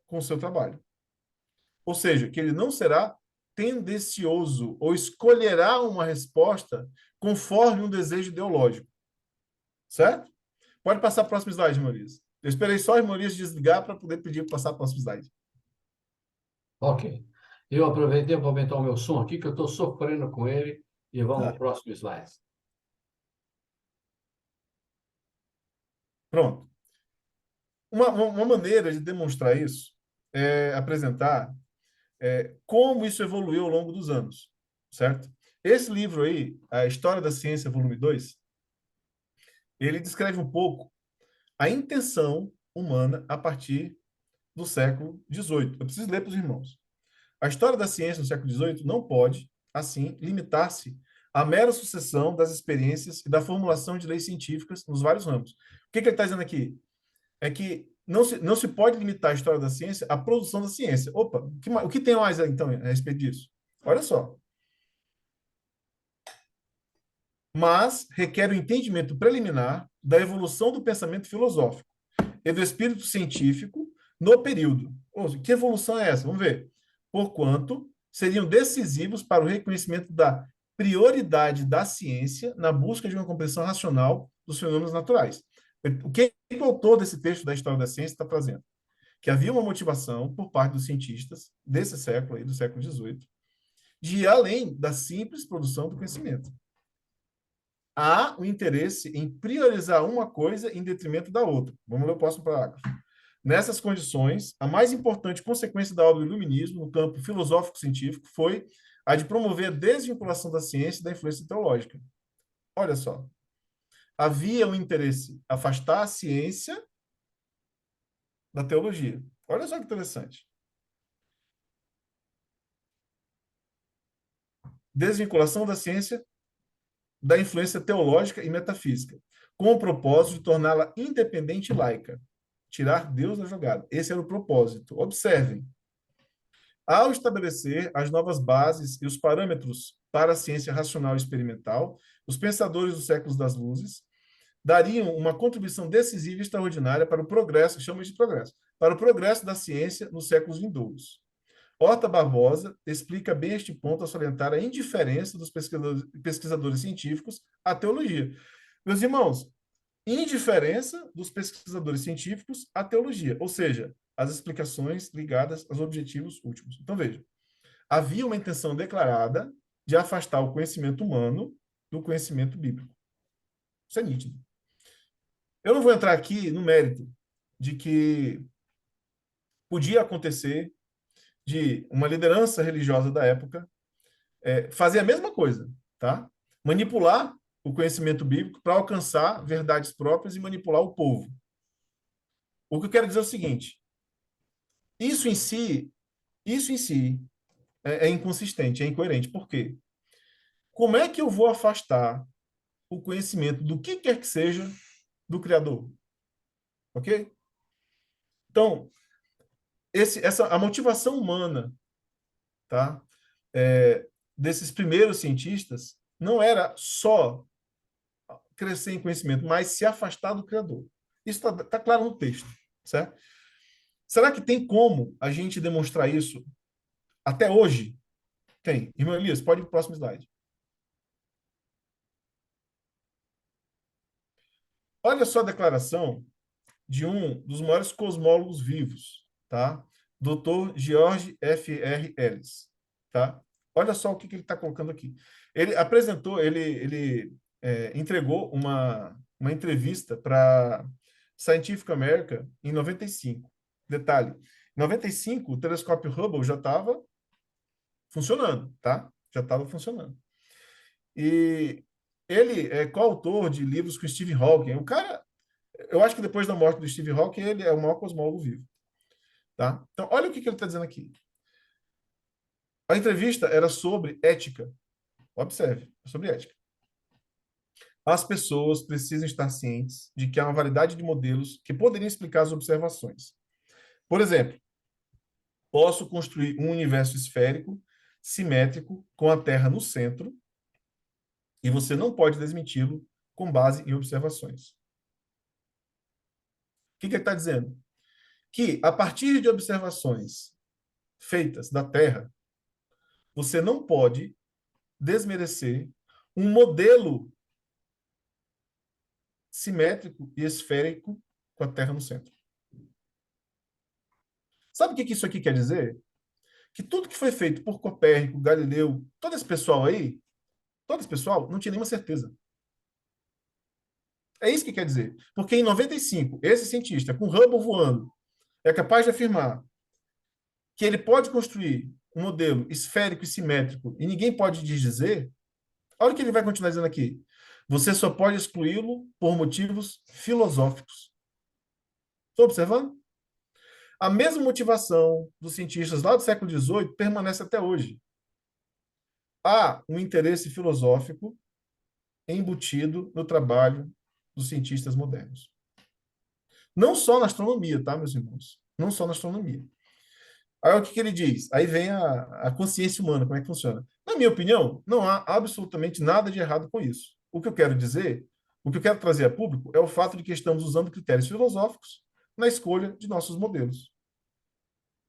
com o seu trabalho. Ou seja, que ele não será tendencioso ou escolherá uma resposta conforme um desejo ideológico. Certo? Pode passar para o próximo slide, Maurício. Eu esperei só o Maurício desligar para poder pedir para passar para o próximo slide. Ok. Eu aproveitei para aumentar o meu som aqui, que eu estou sofrendo com ele. E vamos Tá. ao próximo slide. Pronto. Uma maneira de demonstrar isso é apresentar como isso evoluiu ao longo dos anos, certo? Esse livro aí, A História da Ciência, volume 2, ele descreve um pouco a intenção humana a partir do século XVIII. Eu preciso ler para os irmãos. A história da ciência no século XVIII não pode, assim, limitar-se à mera sucessão das experiências e da formulação de leis científicas nos vários ramos. O que ele está dizendo aqui? É que não se pode limitar a história da ciência à produção da ciência. Opa, o que tem mais, então, a respeito disso? Olha só. Mas requer o entendimento preliminar da evolução do pensamento filosófico e do espírito científico no período. Que evolução é essa? Vamos ver. Porquanto seriam decisivos para o reconhecimento da prioridade da ciência na busca de uma compreensão racional dos fenômenos naturais. O que o autor desse texto da História da Ciência está trazendo? Que havia uma motivação por parte dos cientistas desse século, aí, do século XVIII, de ir além da simples produção do conhecimento. Há o interesse em priorizar uma coisa em detrimento da outra. Vamos ler o próximo parágrafo. Nessas condições, a mais importante consequência da obra do iluminismo no campo filosófico-científico foi a de promover a desvinculação da ciência e da influência teológica. Olha só. Havia um interesse afastar a ciência da teologia. Olha só que interessante. Desvinculação da ciência da influência teológica e metafísica. com o propósito de torná-la independente e laica, tirar Deus da jogada. Esse era o propósito. Observem. Ao estabelecer as novas bases e os parâmetros para a ciência racional e experimental, os pensadores dos séculos das luzes dariam uma contribuição decisiva e extraordinária para o progresso, chama de progresso, para o progresso da ciência nos séculos vindouros. Horta Barbosa explica bem este ponto ao salientar a indiferença dos pesquisadores científicos à teologia. Meus irmãos, indiferença dos pesquisadores científicos à teologia, ou seja, as explicações ligadas aos objetivos últimos. Então, veja, havia uma intenção declarada de afastar o conhecimento humano do conhecimento bíblico. Isso é nítido. Eu não vou entrar aqui no mérito de que podia acontecer de uma liderança religiosa da época fazer a mesma coisa, tá? Manipular o conhecimento bíblico para alcançar verdades próprias e manipular o povo. O que eu quero dizer é o seguinte: isso em si é inconsistente, é incoerente. Por quê? Como é que eu vou afastar o conhecimento do que quer que seja do Criador? Ok? Então, a motivação humana, tá? Desses primeiros cientistas não era só crescer em conhecimento, mas se afastar do Criador. Isso está claro no texto, certo? Será que tem como a gente demonstrar isso até hoje? Tem. Irmão Elias, pode ir para o próximo slide. Olha só a declaração de um dos maiores cosmólogos vivos, tá? Dr. George F.R. Ellis, tá? Olha só o que ele está colocando aqui. Ele apresentou, ele entregou uma entrevista para Scientific American em 95. Detalhe, em 95 o telescópio Hubble já estava funcionando, tá? Já estava funcionando. E ele é coautor de livros com Stephen Hawking. O cara, eu acho que depois da morte do Stephen Hawking, ele é o maior cosmólogo vivo. Tá? Então, olha o que ele está dizendo aqui. A entrevista era sobre ética. Observe, sobre ética. As pessoas precisam estar cientes de que há uma variedade de modelos que poderiam explicar as observações. Por exemplo, posso construir um universo esférico, simétrico, com a Terra no centro, e você não pode desmenti-lo com base em observações. O que ele está dizendo? Que, a partir de observações feitas da Terra, você não pode desmerecer um modelo simétrico e esférico com a Terra no centro. Sabe o que isso aqui quer dizer? Que tudo que foi feito por Copérnico, Galileu, todo esse pessoal aí, todo esse pessoal não tinha nenhuma certeza. É isso que quer dizer. Porque em 95, esse cientista, com Hubble voando, é capaz de afirmar que ele pode construir um modelo esférico e simétrico e ninguém pode dizer. Olha o que ele vai continuar dizendo aqui. Você só pode excluí-lo por motivos filosóficos. Estou observando? A mesma motivação dos cientistas lá do século XVIII permanece até hoje. Há um interesse filosófico embutido no trabalho dos cientistas modernos. Não só na astronomia, tá, meus irmãos? Não só na astronomia. Aí o que ele diz? Aí vem a consciência humana, como é que funciona. Na minha opinião, não há absolutamente nada de errado com isso. O que eu quero dizer, o que eu quero trazer a público é o fato de que estamos usando critérios filosóficos na escolha de nossos modelos.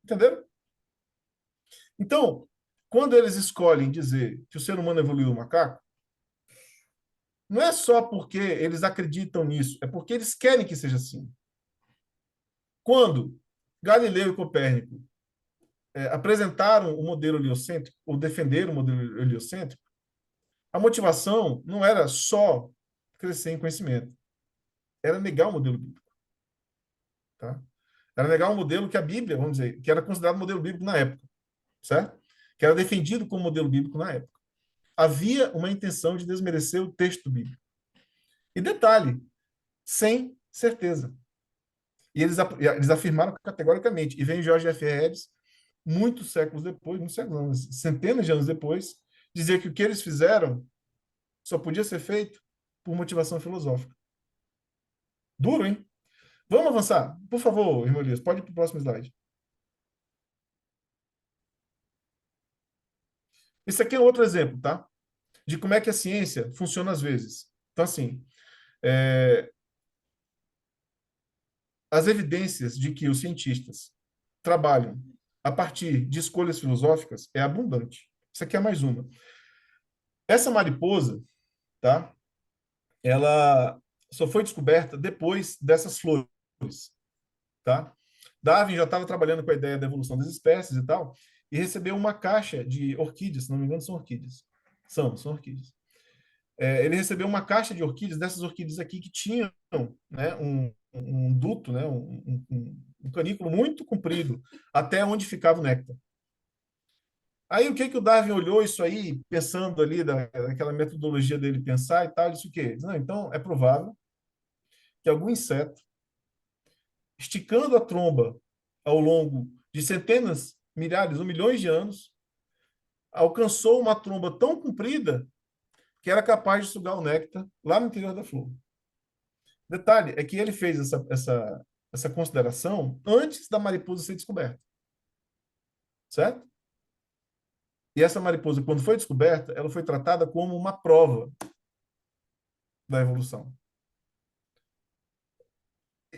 Entenderam? Então, quando eles escolhem dizer que o ser humano evoluiu do macaco, não é só porque eles acreditam nisso, é porque eles querem que seja assim. Quando Galileu e Copérnico apresentaram o modelo heliocêntrico, ou defenderam o modelo heliocêntrico, a motivação não era só crescer em conhecimento, era negar o modelo bíblico. Tá? Era negar um modelo que a Bíblia, vamos dizer, que era considerado modelo bíblico na época, certo? Que era defendido como modelo bíblico na época. Havia uma intenção de desmerecer o texto bíblico. E detalhe, sem certeza. E eles afirmaram categoricamente. E vem George F. Ellis, muitos séculos depois, centenas de anos depois, dizer que o que eles fizeram só podia ser feito por motivação filosófica. Duro, hein? Vamos avançar. Por favor, irmão Elias, pode ir para o próximo slide. Esse aqui é outro exemplo, tá? De como é que a ciência funciona às vezes. Então, assim, as evidências de que os cientistas trabalham a partir de escolhas filosóficas é abundante. Isso aqui é mais uma. Essa mariposa, tá? Ela só foi descoberta depois dessas flores, tá? Darwin já estava trabalhando com a ideia da evolução das espécies e tal, e recebeu uma caixa de orquídeas, se não me engano, são orquídeas. São orquídeas. Ele recebeu uma caixa de orquídeas, dessas orquídeas aqui que tinham, né, um duto, né, um canículo muito comprido, até onde ficava o néctar. Aí o que o Darwin olhou isso aí, pensando ali daquela metodologia dele pensar e tal, disse o quê? Não, então é provável que algum inseto, esticando a tromba ao longo de centenas, milhares ou milhões de anos, alcançou uma tromba tão comprida que era capaz de sugar o néctar lá no interior da flor. Detalhe é que ele fez essa consideração antes da mariposa ser descoberta. Certo? E essa mariposa, quando foi descoberta, ela foi tratada como uma prova da evolução.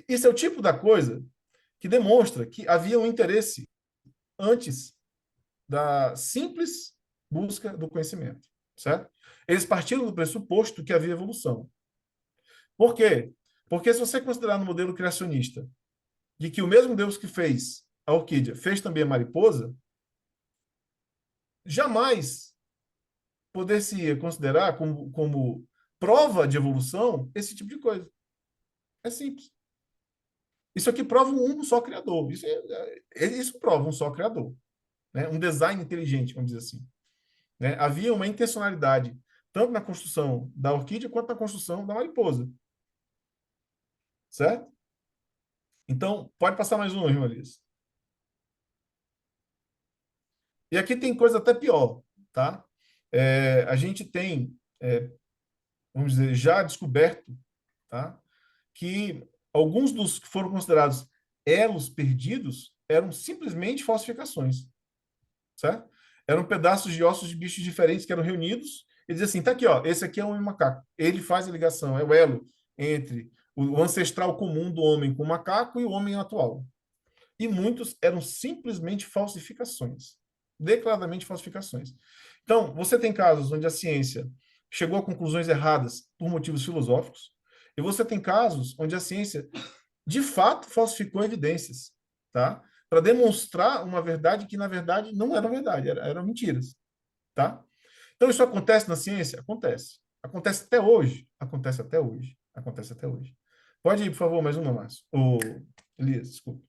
Isso é o tipo da coisa que demonstra que havia um interesse antes da simples busca do conhecimento, certo? Eles partiram do pressuposto que havia evolução. Por quê? Porque se você considerar no modelo criacionista de que o mesmo Deus que fez a orquídea fez também a mariposa, jamais poder-se considerar como prova de evolução esse tipo de coisa. É simples. Isso aqui prova um só criador. Isso prova um só criador. Né? Um design inteligente, vamos dizer assim. Né? Havia uma intencionalidade, tanto na construção da orquídea quanto na construção da mariposa. Certo? Então, pode passar mais um, irmão Elias. E aqui tem coisa até pior, tá? A gente tem, vamos dizer, já descoberto, tá? Que alguns dos que foram considerados elos perdidos eram simplesmente falsificações, certo? Eram pedaços de ossos de bichos diferentes que eram reunidos e dizia assim, tá aqui, ó, esse aqui é um homem macaco. Ele faz a ligação, é o elo entre o ancestral comum do homem com o macaco e o homem atual. E muitos eram simplesmente falsificações, declaradamente falsificações. Então, você tem casos onde a ciência chegou a conclusões erradas por motivos filosóficos, e você tem casos onde a ciência, de fato, falsificou evidências, tá? Para demonstrar uma verdade que, na verdade, não era verdade, eram mentiras, tá? Então, isso acontece na ciência? Acontece. Acontece até hoje. Acontece até hoje. Acontece até hoje. Pode ir, por favor, mais uma, Márcio. Elias, desculpa.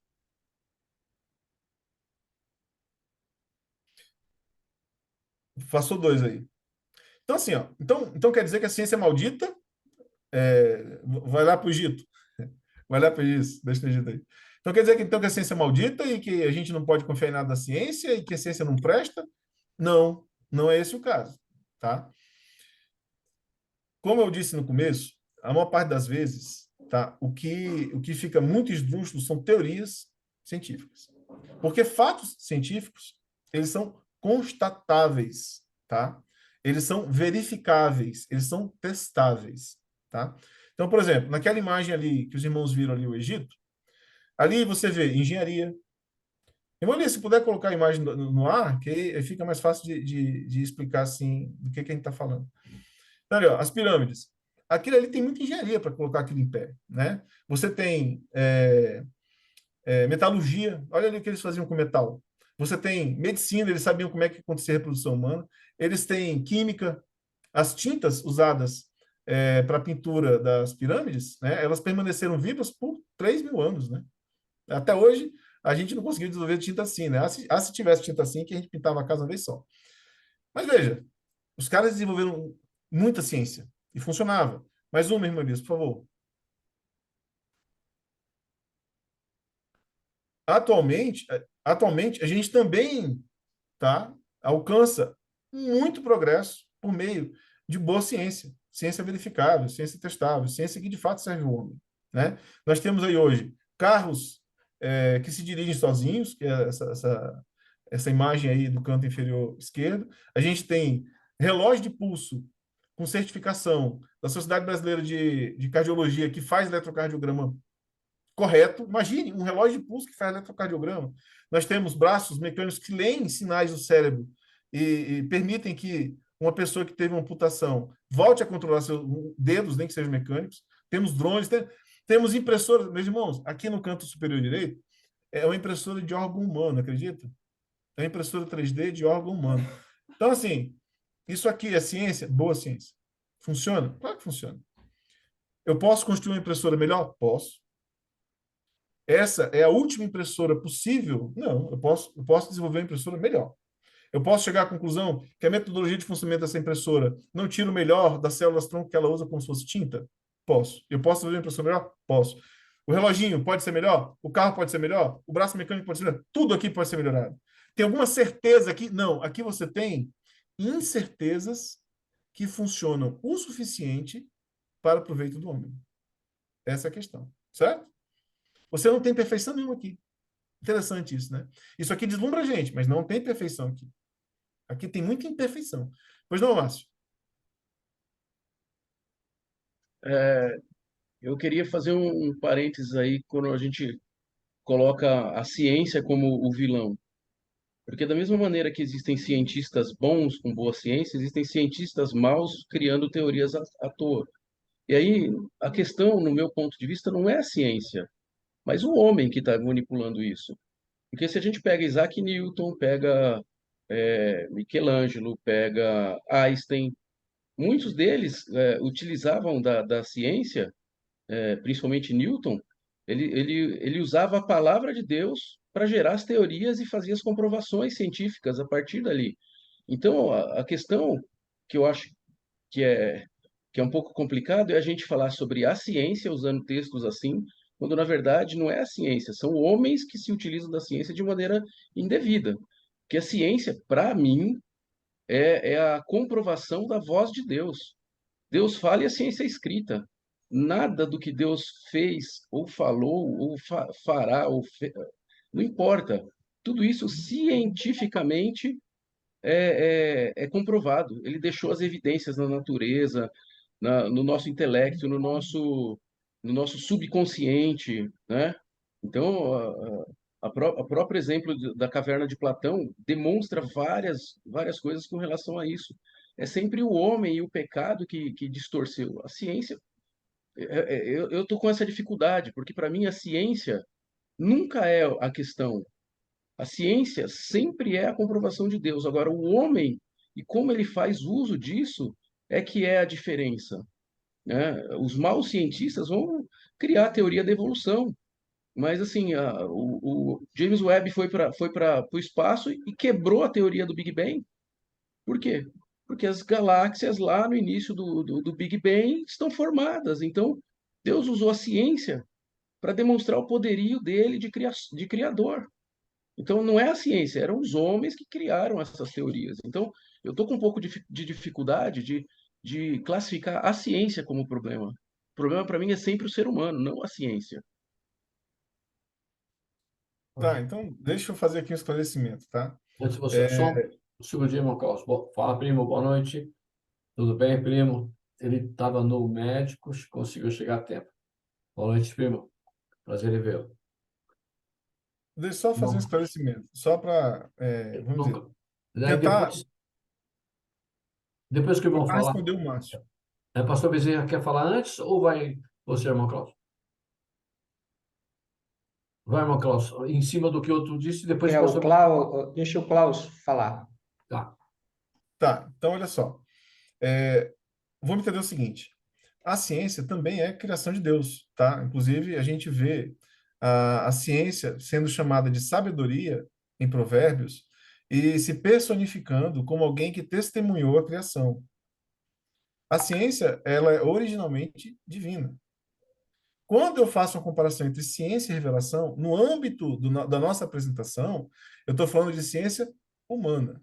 Passou dois aí. Então, assim, ó, então quer dizer que a ciência é maldita? Vai lá para o Egito. Vai lá para isso, deixa no Egito aí. Então quer dizer que, então, que a ciência é maldita e que a gente não pode confiar em nada da ciência e que a ciência não presta? Não, não é esse o caso, tá? Como eu disse no começo, a maior parte das vezes, tá, o que fica muito esdrúxulo são teorias científicas. Porque fatos científicos, eles são constatáveis, tá? Eles são verificáveis, eles são testáveis, tá? Então, por exemplo, naquela imagem ali que os irmãos viram ali o Egito, ali você vê engenharia. Irmão, se puder colocar a imagem no ar, que aí fica mais fácil de explicar assim do que a gente está falando. Então, ali, ó, as pirâmides. Aquilo ali tem muita engenharia para colocar aquilo em pé, né? Você tem metalurgia, olha ali o que eles faziam com metal. Você tem medicina, eles sabiam como é que acontecia a reprodução humana. Eles têm química, as tintas usadas para a pintura das pirâmides, né, elas permaneceram vivas por 3.000 anos, né? Até hoje, a gente não conseguiu desenvolver tinta assim, né? Se tivesse tinta assim, que a gente pintava a casa uma vez só. Mas veja, os caras desenvolveram muita ciência e funcionava. Mais uma, irmã Elias, por favor. Atualmente, a gente também, tá, alcança muito progresso por meio de boa ciência. Ciência verificável, ciência testável, ciência que de fato serve ao homem. né? Nós temos aí hoje carros que se dirigem sozinhos, que é essa imagem aí do canto inferior esquerdo. A gente tem relógio de pulso com certificação da Sociedade Brasileira de Cardiologia, que faz eletrocardiograma correto. Imagine um relógio de pulso que faz eletrocardiograma. Nós temos braços mecânicos que leem sinais do cérebro e permitem que uma pessoa que teve uma amputação volte a controlar seus dedos, nem que sejam mecânicos. Temos drones, temos impressoras. Meus irmãos, aqui no canto superior direito, é uma impressora de órgão humano, acredita? É uma impressora 3D de órgão humano. Então, assim, isso aqui é ciência? Boa ciência. Funciona? Claro que funciona. Eu posso construir uma impressora melhor? Posso. Essa é a última impressora possível? Não, eu posso desenvolver uma impressora melhor. Eu posso chegar à conclusão que a metodologia de funcionamento dessa impressora não tira o melhor das células-tronco que ela usa como se fosse tinta? Posso. Eu posso fazer uma impressora melhor? Posso. O reloginho pode ser melhor? O carro pode ser melhor? O braço mecânico pode ser melhor? Tudo aqui pode ser melhorado. Tem alguma certeza aqui? Não. Aqui você tem incertezas que funcionam o suficiente para o proveito do homem. Essa é a questão. Certo? Você não tem perfeição nenhuma aqui. Interessante isso, né? Isso aqui deslumbra a gente, mas não tem perfeição aqui. Aqui tem muita imperfeição. Pois não, Márcio? Eu queria fazer um parênteses aí quando a gente coloca a ciência como o vilão. Porque da mesma maneira que existem cientistas bons com boa ciência, existem cientistas maus criando teorias à toa. E aí, a questão, no meu ponto de vista, não é a ciência, mas o homem que está manipulando isso. Porque se a gente pega Isaac Newton, pega Michelangelo, pega Einstein, muitos deles utilizavam da ciência, principalmente Newton, ele usava a palavra de Deus para gerar as teorias e fazia as comprovações científicas a partir dali. Então, a questão que eu acho que é, que é um pouco complicado é a gente falar sobre a ciência usando textos assim, quando na verdade não é a ciência, são homens que se utilizam da ciência de maneira indevida. Porque a ciência, para mim, é a comprovação da voz de Deus. Deus fala e a ciência é escrita. Nada do que Deus fez, ou falou, ou fará, não importa. Tudo isso cientificamente é comprovado. Ele deixou as evidências na natureza, no nosso intelecto, no nosso subconsciente, né? Então, a próprio exemplo da caverna de Platão demonstra várias coisas com relação a isso. É sempre o homem e o pecado que distorceu. A ciência, eu estou com essa dificuldade, porque para mim a ciência nunca é a questão. A ciência sempre é a comprovação de Deus. Agora, o homem e como ele faz uso disso é que é a diferença, né? Os maus cientistas vão criar a teoria da evolução, mas assim, o James Webb foi para o espaço e quebrou a teoria do Big Bang. Por quê? Porque as galáxias lá no início do Big Bang estão formadas. Então, Deus usou a ciência para demonstrar o poderio dele de criador. Então, não é a ciência, eram os homens que criaram essas teorias. Então, eu estou com um pouco de dificuldade de classificar a ciência como problema. O problema para mim é sempre o ser humano, não a ciência. Tá, então deixa eu fazer aqui um esclarecimento, tá? Antes de você, só um segundinho, irmão Carlos. Fala, primo, boa noite. Tudo bem, primo? Ele estava no médico, conseguiu chegar a tempo. Boa noite, primo. Prazer em vê-lo. Deixa eu só fazer um esclarecimento, só para, vamos dizer, Daí tentar, depois que o irmão tentar falar, responder o Márcio. pastor Bezerra quer falar antes ou vai você, irmão Carlos? Vai, irmão Carlos, em cima do que o outro disse, depois o O pastor... Deixa o Klaus falar. Tá. Tá, então olha só. Vamos entender o seguinte: a ciência também é criação de Deus, tá? Inclusive, a gente vê a ciência sendo chamada de sabedoria em Provérbios e se personificando como alguém que testemunhou a criação. A ciência, ela é originalmente divina. Quando eu faço uma comparação entre ciência e revelação, no âmbito da nossa apresentação, eu estou falando de ciência humana,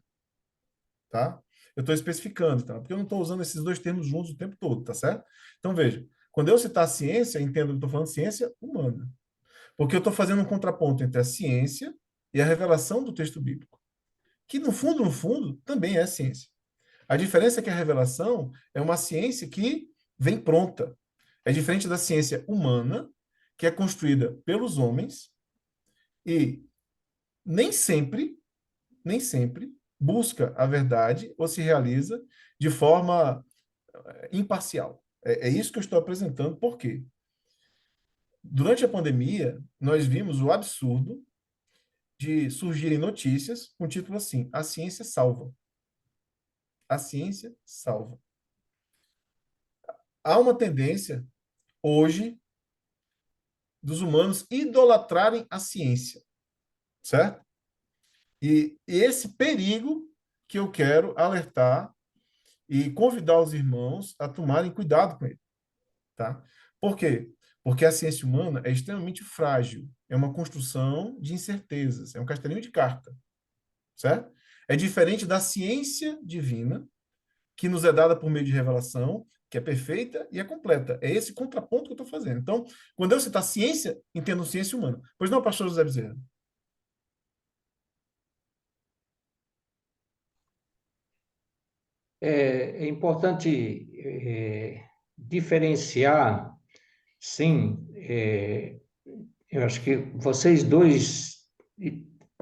tá? Eu estou especificando, tá? Porque eu não estou usando esses dois termos juntos o tempo todo, tá certo? Então, veja, Quando eu citar ciência, entendo que eu estou falando ciência humana. Porque eu estou fazendo um contraponto entre a ciência e a revelação do texto bíblico, que no fundo, também é ciência. A diferença é que a revelação é uma ciência que vem pronta. É diferente da ciência humana, que é construída pelos homens e nem sempre busca a verdade ou se realiza de forma imparcial. É isso que eu estou apresentando. Por quê? Durante a pandemia, nós vimos o absurdo de surgirem notícias com o título assim: A ciência salva. A ciência salva. Há uma tendência, hoje, dos humanos idolatrarem a ciência, certo? E esse perigo que eu quero alertar e convidar os irmãos a tomarem cuidado com ele, tá? Por quê? Porque a ciência humana é extremamente frágil, é uma construção de incertezas, é um castelinho de carta, certo? É diferente da ciência divina, que nos é dada por meio de revelação, que é perfeita e é completa. É esse contraponto que eu estou fazendo. Então, quando eu citar ciência, entendo ciência humana. Pois não, pastor José Bezerra? É importante diferenciar, sim, eu acho que vocês dois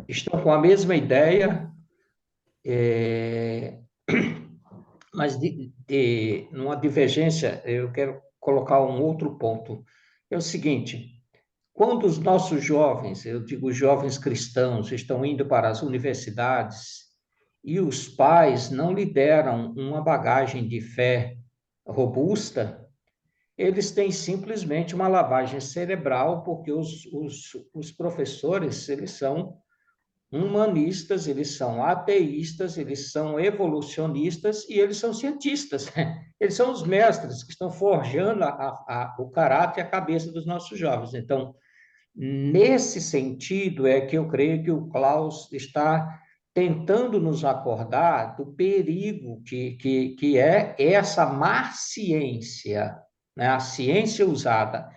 estão com a mesma ideia, mas numa divergência, eu quero colocar um outro ponto. É o seguinte, quando os nossos jovens, eu digo jovens cristãos, estão indo para as universidades e os pais não lhe deram uma bagagem de fé robusta, eles têm simplesmente uma lavagem cerebral, porque os professores, eles são humanistas, eles são ateístas, eles são evolucionistas e eles são cientistas. Eles são os mestres que estão forjando o caráter e a cabeça dos nossos jovens. Então, nesse sentido, é que eu creio que o Klaus está tentando nos acordar do perigo que é essa má ciência, né? A ciência usada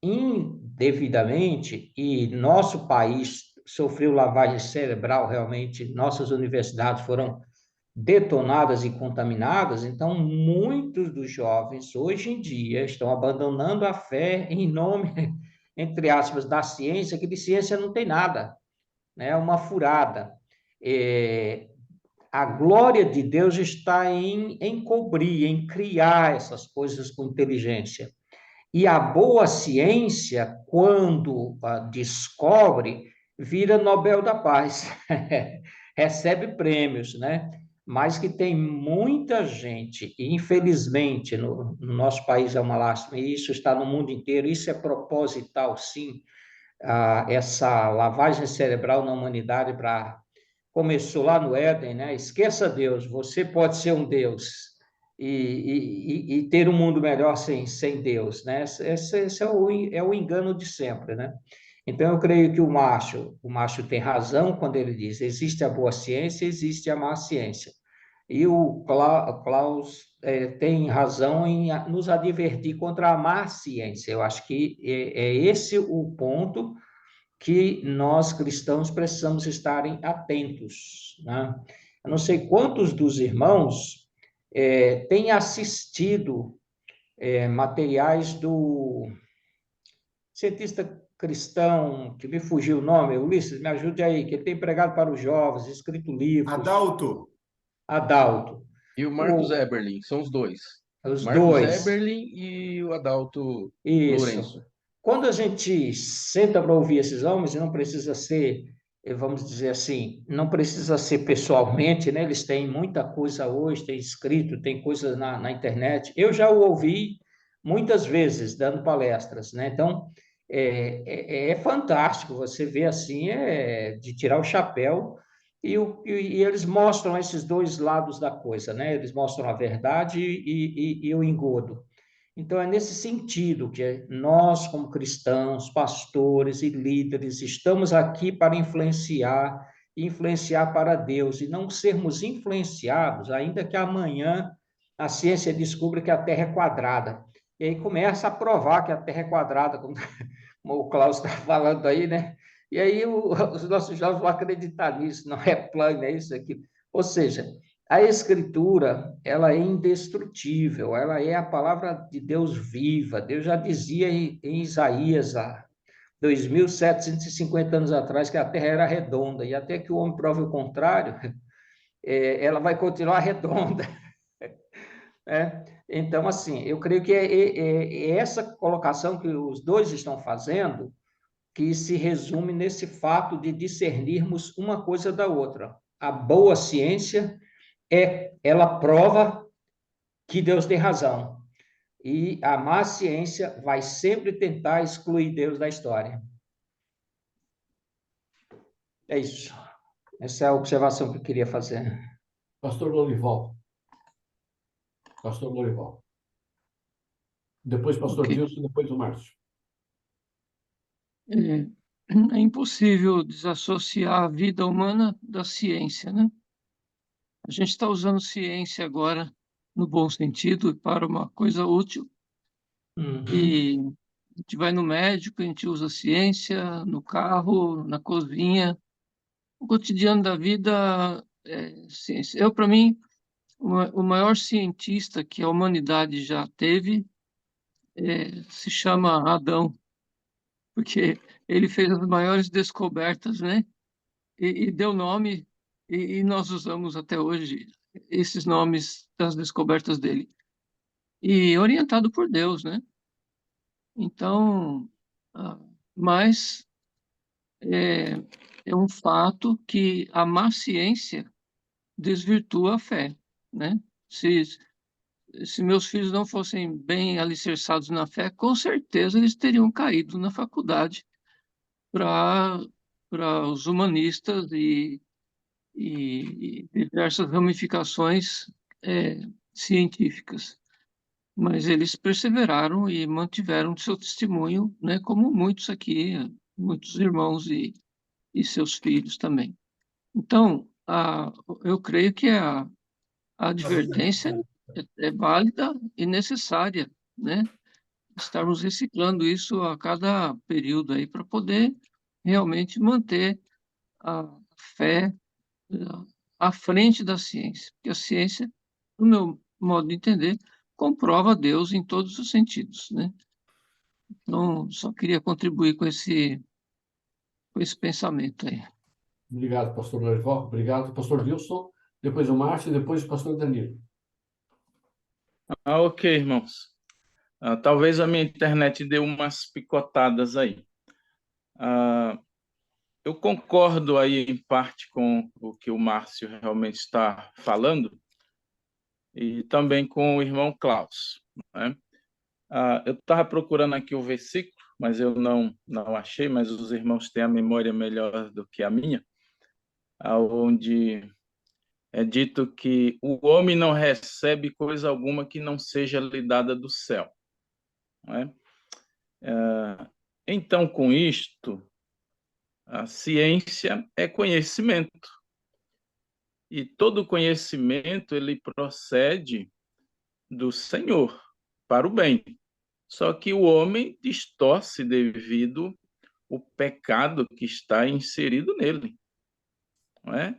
indevidamente, e nosso país sofreu lavagem cerebral, realmente, nossas universidades foram detonadas e contaminadas, então muitos dos jovens hoje em dia estão abandonando a fé em nome, entre aspas, da ciência, que de ciência não tem nada, né? É uma furada. A glória de Deus está em cobrir, em criar essas coisas com inteligência. E a boa ciência, quando descobre, vira Nobel da Paz, recebe prêmios, né? Mas que tem muita gente, e infelizmente no nosso país é uma lástima, e isso está no mundo inteiro, isso é proposital, sim, essa lavagem cerebral na humanidade começou lá no Éden, né? Esqueça Deus, você pode ser um Deus e ter um mundo melhor sem Deus, né? Esse é o engano de sempre, né? Então, eu creio que o macho tem razão quando ele diz, existe a boa ciência, existe a má ciência. E o Klaus tem razão em nos advertir contra a má ciência. Eu acho que é esse o ponto que nós cristãos precisamos estarem atentos, né? Eu não sei quantos dos irmãos têm assistido materiais do cientista cristão, que me fugiu o nome, Ulisses, me ajude aí, que ele tem pregado para os jovens, escrito livros. Adalto. E o Marcos Eberlin, são os dois. Os Marcos dois. Eberlin e o Adalto Isso. Lourenço. Quando a gente senta para ouvir esses homens, não precisa ser, vamos dizer assim, não precisa ser pessoalmente, né? Eles têm muita coisa hoje, tem escrito, tem coisa na internet. Eu já o ouvi muitas vezes dando palestras, né? Então, é fantástico você ver assim, de tirar o chapéu, e eles mostram esses dois lados da coisa, né? Eles mostram a verdade e o engodo. Então, é nesse sentido que nós, como cristãos, pastores e líderes, estamos aqui para influenciar para Deus, e não sermos influenciados, ainda que amanhã a ciência descubra que a Terra é quadrada. e aí começa a provar que a Terra é quadrada, como, como o Klaus está falando aí, né? E aí os nossos jovens vão acreditar nisso, não é plano, é isso aqui. Ou seja, a Escritura, ela é indestrutível, ela é a palavra de Deus viva. Deus já dizia em Isaías, há 2.750 anos atrás, que a Terra era redonda, e até que o homem prove o contrário, ela vai continuar redonda. Né? Então, assim, eu creio que é essa colocação que os dois estão fazendo que se resume nesse fato de discernirmos uma coisa da outra. A boa ciência ela prova que Deus tem razão. E a má ciência vai sempre tentar excluir Deus da história. É isso. Essa é a observação que eu queria fazer. Pastor Lorival. Pastor Lorival. Depois pastor Ok. Wilson, depois o Márcio. É impossível desassociar a vida humana da ciência, né? A gente está usando ciência agora no bom sentido para uma coisa útil e a gente vai no médico, a gente usa ciência no carro, na cozinha, o cotidiano da vida é ciência. Eu, para mim, o maior cientista que a humanidade já teve se chama Adão, porque ele fez as maiores descobertas, né? E deu nome, e nós usamos até hoje esses nomes das descobertas dele. E orientado por Deus, né? Então, ah, mas é, é um fato que a má ciência desvirtua a fé, né? Se, se meus filhos não fossem bem alicerçados na fé, com certeza eles teriam caído na faculdade para os humanistas e diversas ramificações científicas. Mas eles perseveraram e mantiveram seu testemunho, né, como muitos aqui, muitos irmãos e seus filhos também. Então, eu creio que a advertência é válida e necessária, né? Estarmos reciclando isso a cada período aí para poder realmente manter a fé à frente da ciência, porque a ciência, no meu modo de entender, comprova Deus em todos os sentidos, né? Então, só queria contribuir com esse pensamento aí. Obrigado, pastor Lorival. Obrigado, pastor Wilson. Depois o Márcio e depois o pastor Danilo. Ok, irmãos. Talvez a minha internet dê umas picotadas aí. Eu concordo aí em parte com o que o Márcio realmente está falando e também com o irmão Klaus, né? Eu estava procurando aqui o versículo, mas eu não achei, mas os irmãos têm a memória melhor do que a minha, onde é dito que o homem não recebe coisa alguma que não seja lhe dada do céu, não é? Então, com isto, a ciência é conhecimento. E todo conhecimento, ele procede do Senhor, para o bem. Só que o homem distorce devido ao pecado que está inserido nele, não é?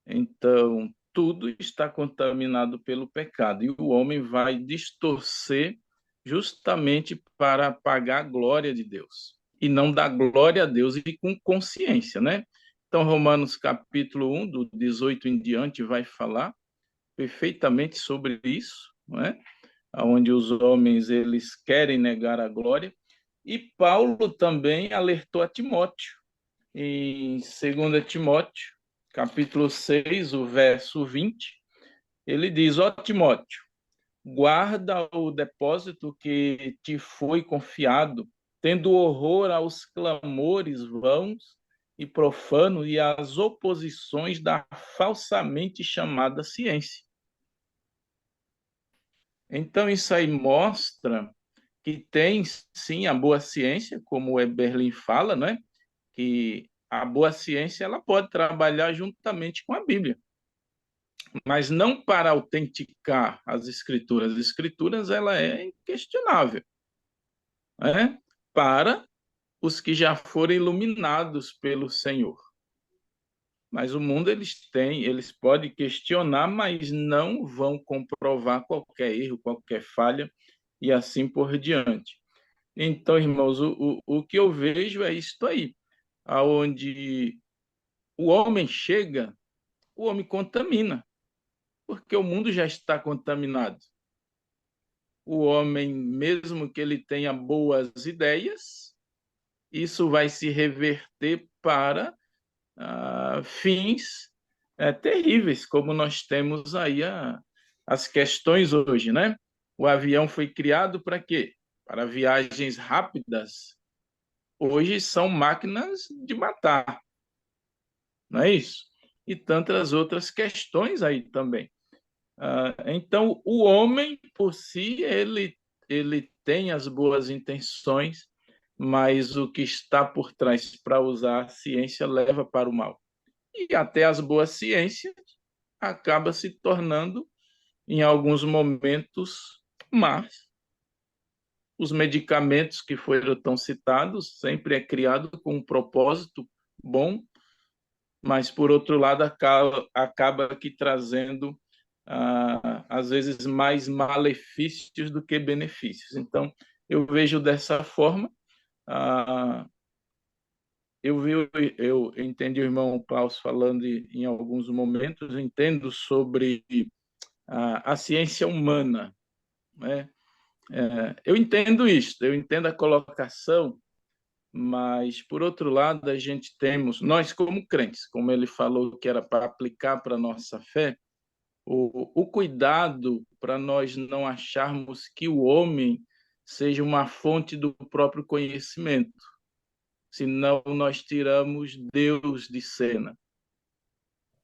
Então, tudo está contaminado pelo pecado. E o homem vai distorcer justamente para apagar a glória de Deus. E não dar glória a Deus e com consciência, né? Então, Romanos capítulo 1, do 18 em diante, vai falar perfeitamente sobre isso, não é? Onde os homens eles querem negar a glória. E Paulo também alertou a Timóteo, em 2 Timóteo, capítulo 6, o verso 20, ele diz: ó Timóteo, guarda o depósito que te foi confiado, tendo horror aos clamores vãos e profanos e às oposições da falsamente chamada ciência. Então, isso aí mostra que tem, sim, a boa ciência, como o Eberlin fala, né? Que a boa ciência ela pode trabalhar juntamente com a Bíblia. mas não para autenticar as escrituras. As escrituras, ela é inquestionável, né? Para os que já foram iluminados pelo Senhor. Mas o mundo eles podem questionar, mas não vão comprovar qualquer erro, qualquer falha e assim por diante. Então, irmãos, o que eu vejo é isto aí, aonde o homem chega, o homem contamina, porque o mundo já está contaminado. O homem, mesmo que ele tenha boas ideias, isso vai se reverter para fins terríveis, como nós temos aí as questões hoje, né? O avião foi criado para quê? Para viagens rápidas. Hoje são máquinas de matar, não é isso? E tantas outras questões aí também. Então, o homem, por si, ele tem as boas intenções, mas o que está por trás para usar a ciência leva para o mal. E até as boas ciências acaba se tornando, em alguns momentos, más. Os medicamentos que foram tão citados sempre é criado com um propósito bom, mas, por outro lado, acaba aqui trazendo, às vezes, mais malefícios do que benefícios. Então, eu vejo dessa forma. Eu entendi o irmão Klaus falando em alguns momentos, eu entendo sobre a ciência humana, né? Eu entendo isso, eu entendo a colocação, mas, por outro lado, a gente temos, nós como crentes, como ele falou que era para aplicar para a nossa fé, o cuidado para nós não acharmos que o homem seja uma fonte do próprio conhecimento, senão nós tiramos Deus de cena.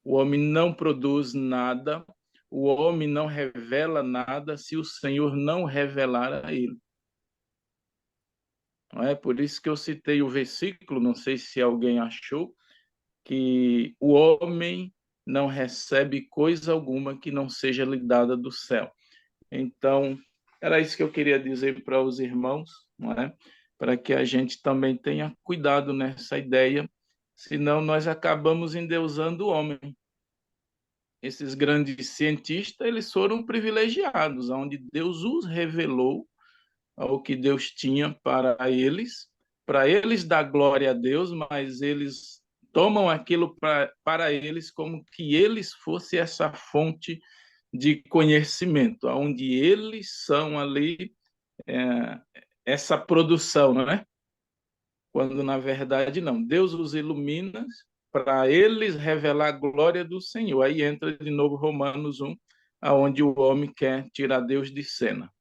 O homem não produz nada, o homem não revela nada se o Senhor não revelar a ele. Não é por isso que eu citei o versículo, não sei se alguém achou, que o homem não recebe coisa alguma que não seja lhe dada do céu. Então, era isso que eu queria dizer para os irmãos, não é? Para que a gente também tenha cuidado nessa ideia, senão nós acabamos endeusando o homem. Esses grandes cientistas, eles foram privilegiados, onde Deus os revelou ao que Deus tinha para eles dar glória a Deus, mas eles tomam aquilo para eles como que eles fossem essa fonte de conhecimento, onde eles são ali essa produção, não é? Quando, na verdade, não. Deus os ilumina para eles revelar a glória do Senhor. Aí entra de novo Romanos 1, aonde o homem quer tirar Deus de cena.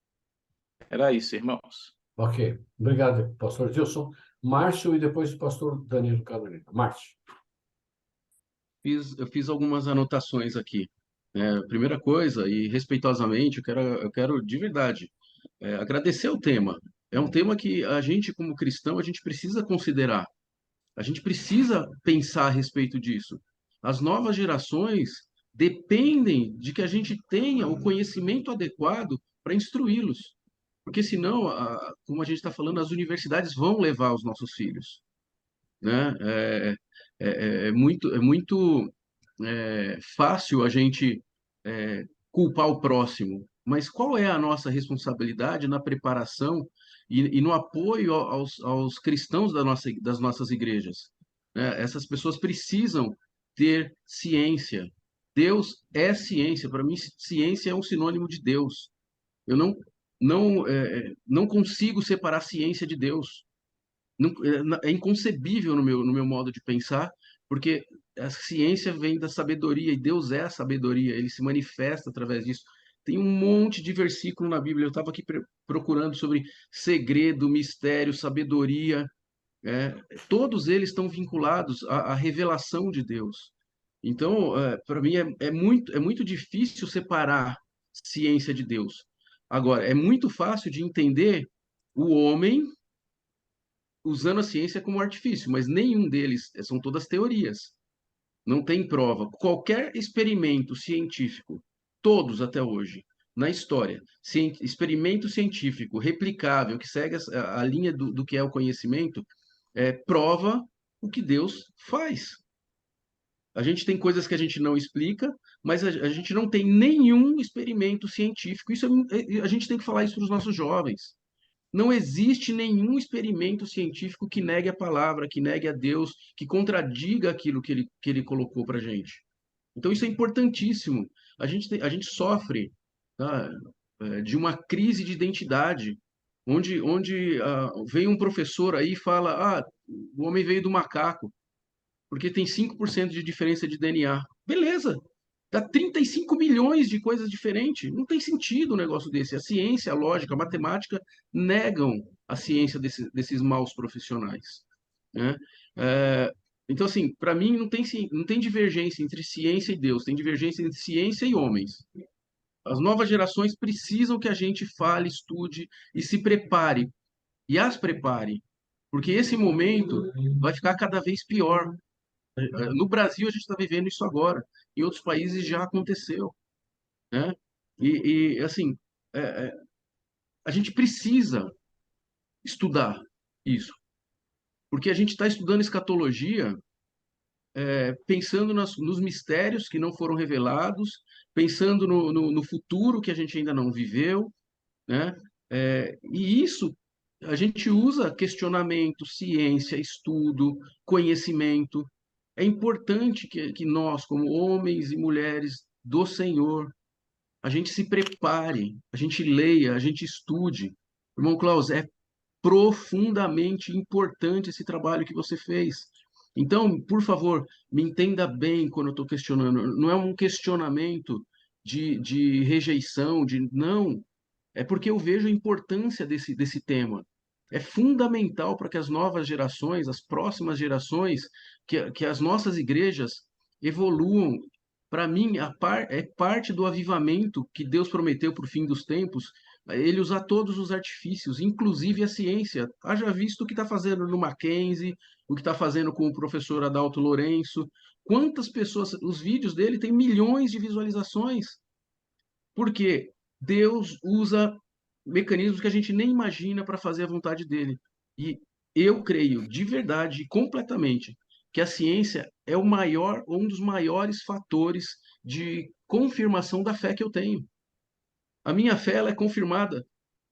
Era isso, irmãos. Ok. Obrigado, pastor Gilson. Márcio e depois o pastor Danilo Carolina. Márcio. Eu fiz algumas anotações aqui. Primeira coisa, e respeitosamente, eu quero de verdade agradecer o tema. É um tema que a gente, como cristão, a gente precisa considerar. A gente precisa pensar a respeito disso. As novas gerações dependem de que a gente tenha o conhecimento adequado para instruí-los. Porque senão, como a gente está falando, as universidades vão levar os nossos filhos, né? É muito fácil a gente culpar o próximo, mas qual é a nossa responsabilidade na preparação e no apoio aos cristãos das nossas igrejas, né? Essas pessoas precisam ter ciência. Deus é ciência. Para mim, ciência é um sinônimo de Deus. Eu não consigo separar a ciência de Deus. É inconcebível no meu modo de pensar, porque a ciência vem da sabedoria e Deus é a sabedoria, ele se manifesta através disso. Tem um monte de versículo na Bíblia, eu estava aqui procurando sobre segredo, mistério, sabedoria, todos eles estão vinculados à revelação de Deus. Então, para mim, é muito difícil separar ciência de Deus. Agora, é muito fácil de entender o homem usando a ciência como artifício, mas nenhum deles, são todas teorias. não tem prova. Qualquer experimento científico, todos até hoje, na história, experimento científico replicável, que segue a linha do que é o conhecimento, prova o que Deus faz. A gente tem coisas que a gente não explica, mas a gente não tem nenhum experimento científico. A gente tem que falar isso para os nossos jovens. Não existe nenhum experimento científico que negue a palavra, que negue a Deus, que contradiga aquilo que ele colocou para a gente. Então, isso é importantíssimo. A gente sofre, tá, de uma crise de identidade, onde vem um professor aí e fala: o homem veio do macaco, porque tem 5% de diferença de DNA. Beleza, dá 35 milhões de coisas diferentes. Não tem sentido um negócio desse. A ciência, a lógica, a matemática negam a ciência desses maus profissionais, né? Então, assim, para mim não tem divergência entre ciência e Deus, tem divergência entre ciência e homens. As novas gerações precisam que a gente fale, estude e se prepare, e as prepare, porque esse momento vai ficar cada vez pior. No Brasil, a gente está vivendo isso agora. Em outros países já aconteceu, né? Assim, é, é, a gente precisa estudar isso, porque a gente está estudando escatologia, pensando nos mistérios que não foram revelados, pensando no futuro que a gente ainda não viveu, né? E isso a gente usa questionamento, ciência, estudo, conhecimento. É importante que nós, como homens e mulheres do Senhor, a gente se prepare, a gente leia, a gente estude. Irmão Klaus, é profundamente importante esse trabalho que você fez. Então, por favor, me entenda bem quando eu estou questionando. Não é um questionamento de rejeição, não. É porque eu vejo a importância desse tema. É fundamental para que as novas gerações, as próximas gerações, que as nossas igrejas evoluam. Para mim, é parte do avivamento que Deus prometeu para o fim dos tempos, ele usar todos os artifícios, inclusive a ciência. Haja visto o que está fazendo no Mackenzie, o que está fazendo com o professor Adalto Lourenço. Quantas pessoas, os vídeos dele têm milhões de visualizações. Porque Deus usa mecanismos que a gente nem imagina para fazer a vontade dele. E eu creio de verdade, completamente, que a ciência é o maior, um dos maiores fatores de confirmação da fé que eu tenho. A minha fé ela é confirmada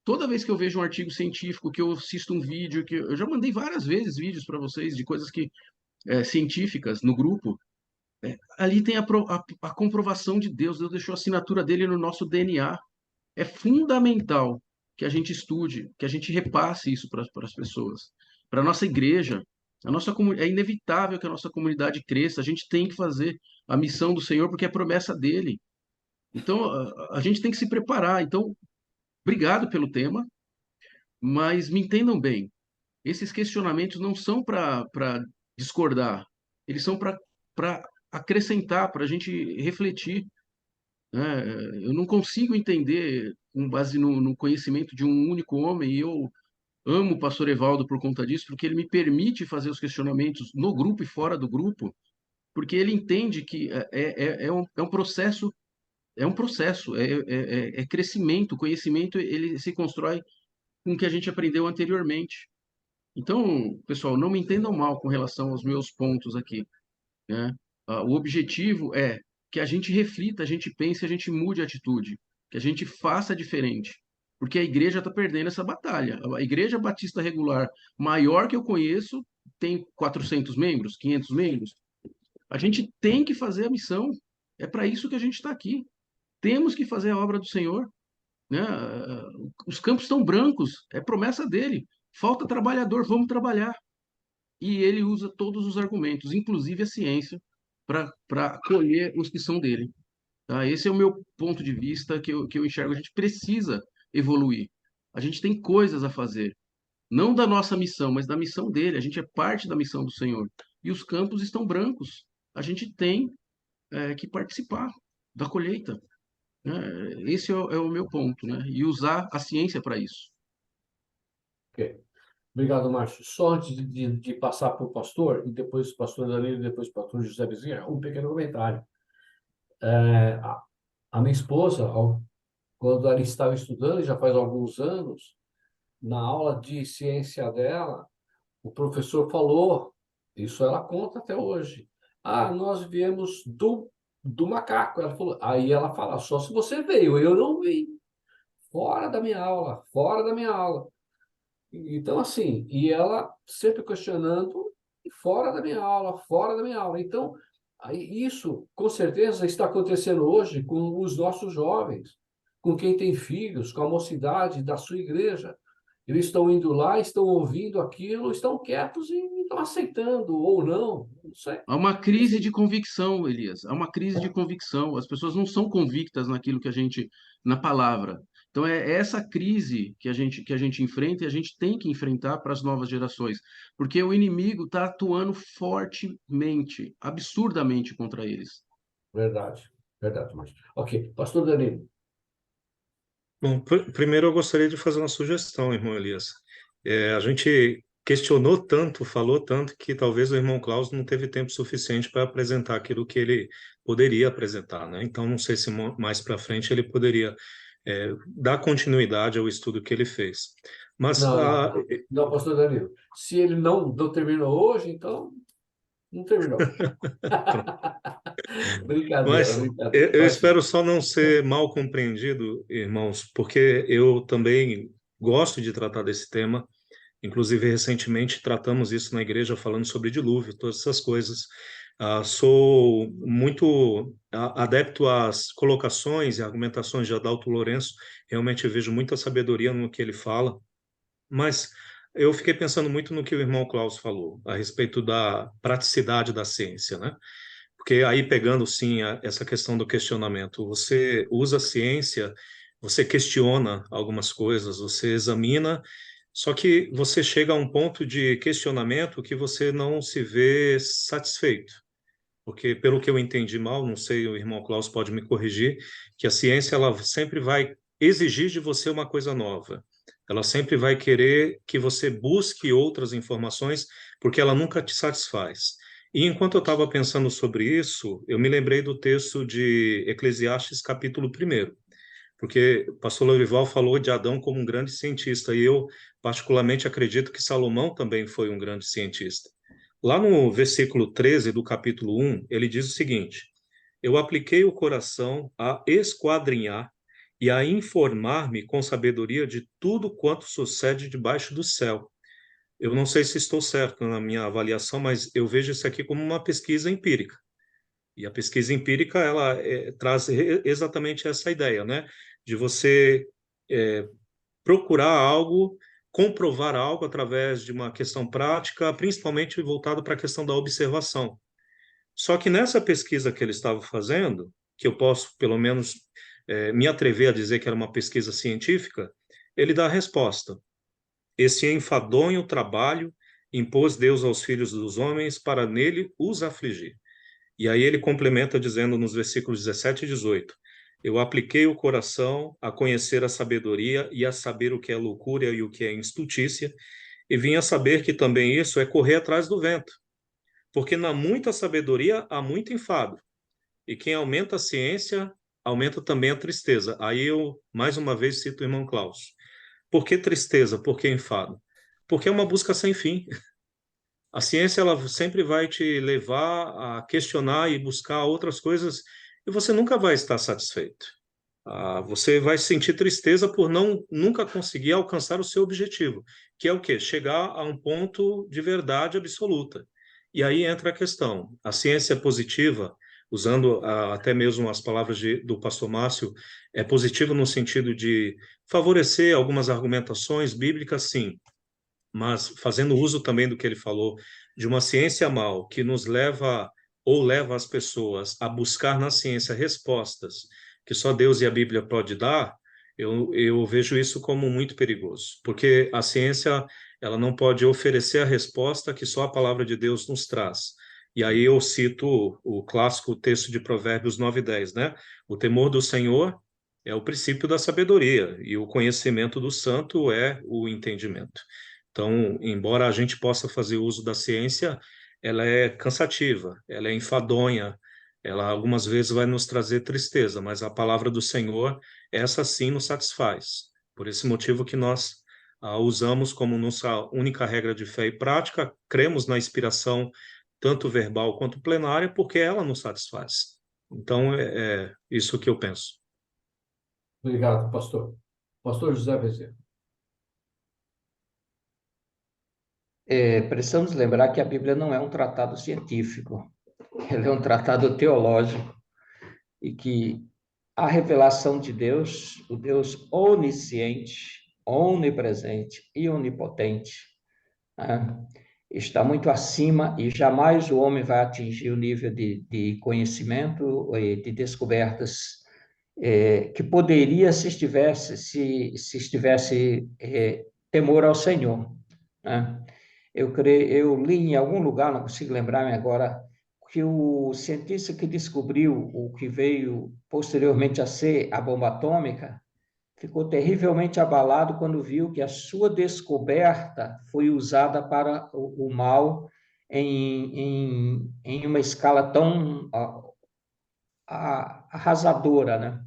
toda vez que eu vejo um artigo científico, que eu assisto um vídeo, que eu já mandei várias vezes vídeos para vocês de coisas científicas no grupo. Ali tem a comprovação de Deus. Deus deixou a assinatura dele no nosso DNA. É fundamental que a gente estude, que a gente repasse isso para as pessoas, para a nossa igreja. É inevitável que a nossa comunidade cresça. A gente tem que fazer a missão do Senhor porque é promessa dele. Então, a gente tem que se preparar. Então, obrigado pelo tema, mas me entendam bem. Esses questionamentos não são para discordar, eles são para acrescentar, para a gente refletir, né? Eu não consigo entender, com base no conhecimento de um único homem, e eu amo o pastor Evaldo por conta disso, porque ele me permite fazer os questionamentos no grupo e fora do grupo, porque ele entende que é um processo, é crescimento, o conhecimento ele se constrói com o que a gente aprendeu anteriormente. Então, pessoal, não me entendam mal com relação aos meus pontos aqui, né? O objetivo é que a gente reflita, a gente pense, a gente mude a atitude, que a gente faça diferente, porque a igreja está perdendo essa batalha. A igreja batista regular maior que eu conheço tem 400 membros, 500 membros. A gente tem que fazer a missão. É para isso que a gente está aqui. Temos que fazer a obra do Senhor, né? Os campos estão brancos, é promessa dele. Falta trabalhador, vamos trabalhar. E ele usa todos os argumentos, inclusive a ciência, para acolher os que são dele. Tá? Esse é o meu ponto de vista que eu enxergo. A gente precisa evoluir. A gente tem coisas a fazer. Não da nossa missão, mas da missão dele. A gente é parte da missão do Senhor. E os campos estão brancos. A gente tem que participar da colheita, né? Esse é o meu ponto, né? E usar a ciência para isso. Ok. Obrigado, Márcio. Só antes de passar para o pastor, e depois o pastor Danilo, e depois o pastor José Bezerra, um pequeno comentário. A minha esposa, quando ela estava estudando, já faz alguns anos, na aula de ciência dela, o professor falou, isso ela conta até hoje. Ah, nós viemos do macaco. Ela falou, aí ela fala, só se você veio, eu não vi. Fora da minha aula, fora da minha aula. Então, assim, e ela sempre questionando, fora da minha aula, fora da minha aula. Então, isso, com certeza, está acontecendo hoje com os nossos jovens, com quem tem filhos, com a mocidade da sua igreja. Eles estão indo lá, estão ouvindo aquilo, estão quietos e estão aceitando, ou não sei. Há uma crise de convicção, Elias. Há uma crise de convicção. As pessoas não são convictas naquilo que a gente, na palavra. Então é essa crise que a gente enfrenta e a gente tem que enfrentar para as novas gerações, porque o inimigo está atuando fortemente, absurdamente contra eles. Verdade, verdade, Márcio. Ok, pastor Danilo. Bom, primeiro eu gostaria de fazer uma sugestão, irmão Elias. A gente questionou tanto, falou tanto, que talvez o irmão Klaus não teve tempo suficiente para apresentar aquilo que ele poderia apresentar, né? Então, não sei se mais para frente ele poderia dar continuidade ao estudo que ele fez. Mas, Não, pastor Danilo. Se ele não terminou hoje, então não terminou. Brincadeira, Mas brincadeira. eu espero só não ser mal compreendido, irmãos, porque eu também gosto de tratar desse tema. Inclusive, recentemente tratamos isso na igreja, falando sobre dilúvio, todas essas coisas. Sou muito adepto às colocações e argumentações de Adalto Lourenço. Realmente eu vejo muita sabedoria no que ele fala. Mas eu fiquei pensando muito no que o irmão Klaus falou, a respeito da praticidade da ciência, né? Porque aí, pegando, sim, essa questão do questionamento, você usa a ciência, você questiona algumas coisas, você examina, só que você chega a um ponto de questionamento que você não se vê satisfeito. Porque, pelo que eu entendi mal, não sei, o irmão Klaus pode me corrigir, que a ciência ela sempre vai exigir de você uma coisa nova. Ela sempre vai querer que você busque outras informações, porque ela nunca te satisfaz. E enquanto eu estava pensando sobre isso, eu me lembrei do texto de Eclesiastes, capítulo 1, porque o pastor Lorival falou de Adão como um grande cientista, e eu particularmente acredito que Salomão também foi um grande cientista. Lá no versículo 13 do capítulo 1, ele diz o seguinte: eu apliquei o coração a esquadrinhar e a informar-me com sabedoria de tudo quanto sucede debaixo do céu. Eu não sei se estou certo na minha avaliação, mas eu vejo isso aqui como uma pesquisa empírica. E a pesquisa empírica, ela traz exatamente essa ideia, né? De você procurar algo, comprovar algo através de uma questão prática, principalmente voltado para a questão da observação. Só que nessa pesquisa que ele estava fazendo, que eu posso, pelo menos, me atrever a dizer que era uma pesquisa científica, ele dá a resposta. Esse enfadonho trabalho impôs Deus aos filhos dos homens para nele os afligir. E aí ele complementa dizendo nos versículos 17 e 18: eu apliquei o coração a conhecer a sabedoria e a saber o que é loucura e o que é estultícia, e vim a saber que também isso é correr atrás do vento. Porque na muita sabedoria há muito enfado, e quem aumenta a ciência, aumenta também a tristeza. Aí eu, mais uma vez, cito o irmão Klaus. Por que tristeza? Por que enfado? Porque é uma busca sem fim. A ciência ela sempre vai te levar a questionar e buscar outras coisas e você nunca vai estar satisfeito. Você vai sentir tristeza por nunca conseguir alcançar o seu objetivo, que é o quê? Chegar a um ponto de verdade absoluta. E aí entra a questão. A ciência positiva, usando até mesmo as palavras do pastor Márcio, é positiva no sentido de favorecer algumas argumentações bíblicas, sim, mas fazendo uso também do que ele falou, de uma ciência mal que nos leva ou leva as pessoas a buscar na ciência respostas que só Deus e a Bíblia pode dar, eu vejo isso como muito perigoso, porque a ciência ela não pode oferecer a resposta que só a palavra de Deus nos traz. E aí eu cito o clássico texto de Provérbios 9:10, né? O temor do Senhor é o princípio da sabedoria, e o conhecimento do santo é o entendimento. Então, embora a gente possa fazer uso da ciência, ela é cansativa, ela é enfadonha, ela algumas vezes vai nos trazer tristeza, mas a palavra do Senhor, essa sim nos satisfaz. Por esse motivo que nós a usamos como nossa única regra de fé e prática, cremos na inspiração tanto verbal quanto plenária, porque ela nos satisfaz. Então, é isso que eu penso. Obrigado, pastor. Pastor José Bezerra. Precisamos lembrar que a Bíblia não é um tratado científico, ela é um tratado teológico, e que a revelação de Deus, o Deus onisciente, onipresente e onipotente, né, está muito acima e jamais o homem vai atingir o nível de conhecimento e de descobertas que poderia se estivesse temor ao Senhor, né? Eu li em algum lugar, não consigo lembrar-me agora, que o cientista que descobriu o que veio posteriormente a ser a bomba atômica ficou terrivelmente abalado quando viu que a sua descoberta foi usada para o mal em uma escala tão arrasadora, né?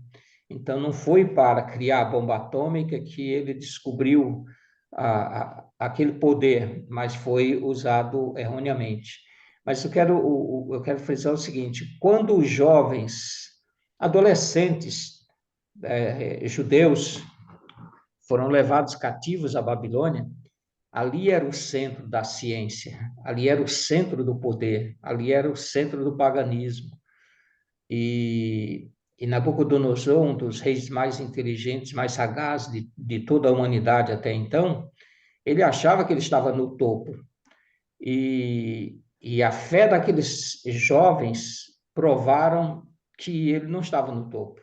Então, não foi para criar a bomba atômica que ele descobriu aquele poder, mas foi usado erroneamente. Mas eu quero frisar o seguinte: quando os jovens, adolescentes judeus foram levados cativos à Babilônia, ali era o centro da ciência, ali era o centro do poder, ali era o centro do paganismo. E Nabucodonosor, um dos reis mais inteligentes, mais sagazes de toda a humanidade até então, ele achava que ele estava no topo. E a fé daqueles jovens provaram que ele não estava no topo.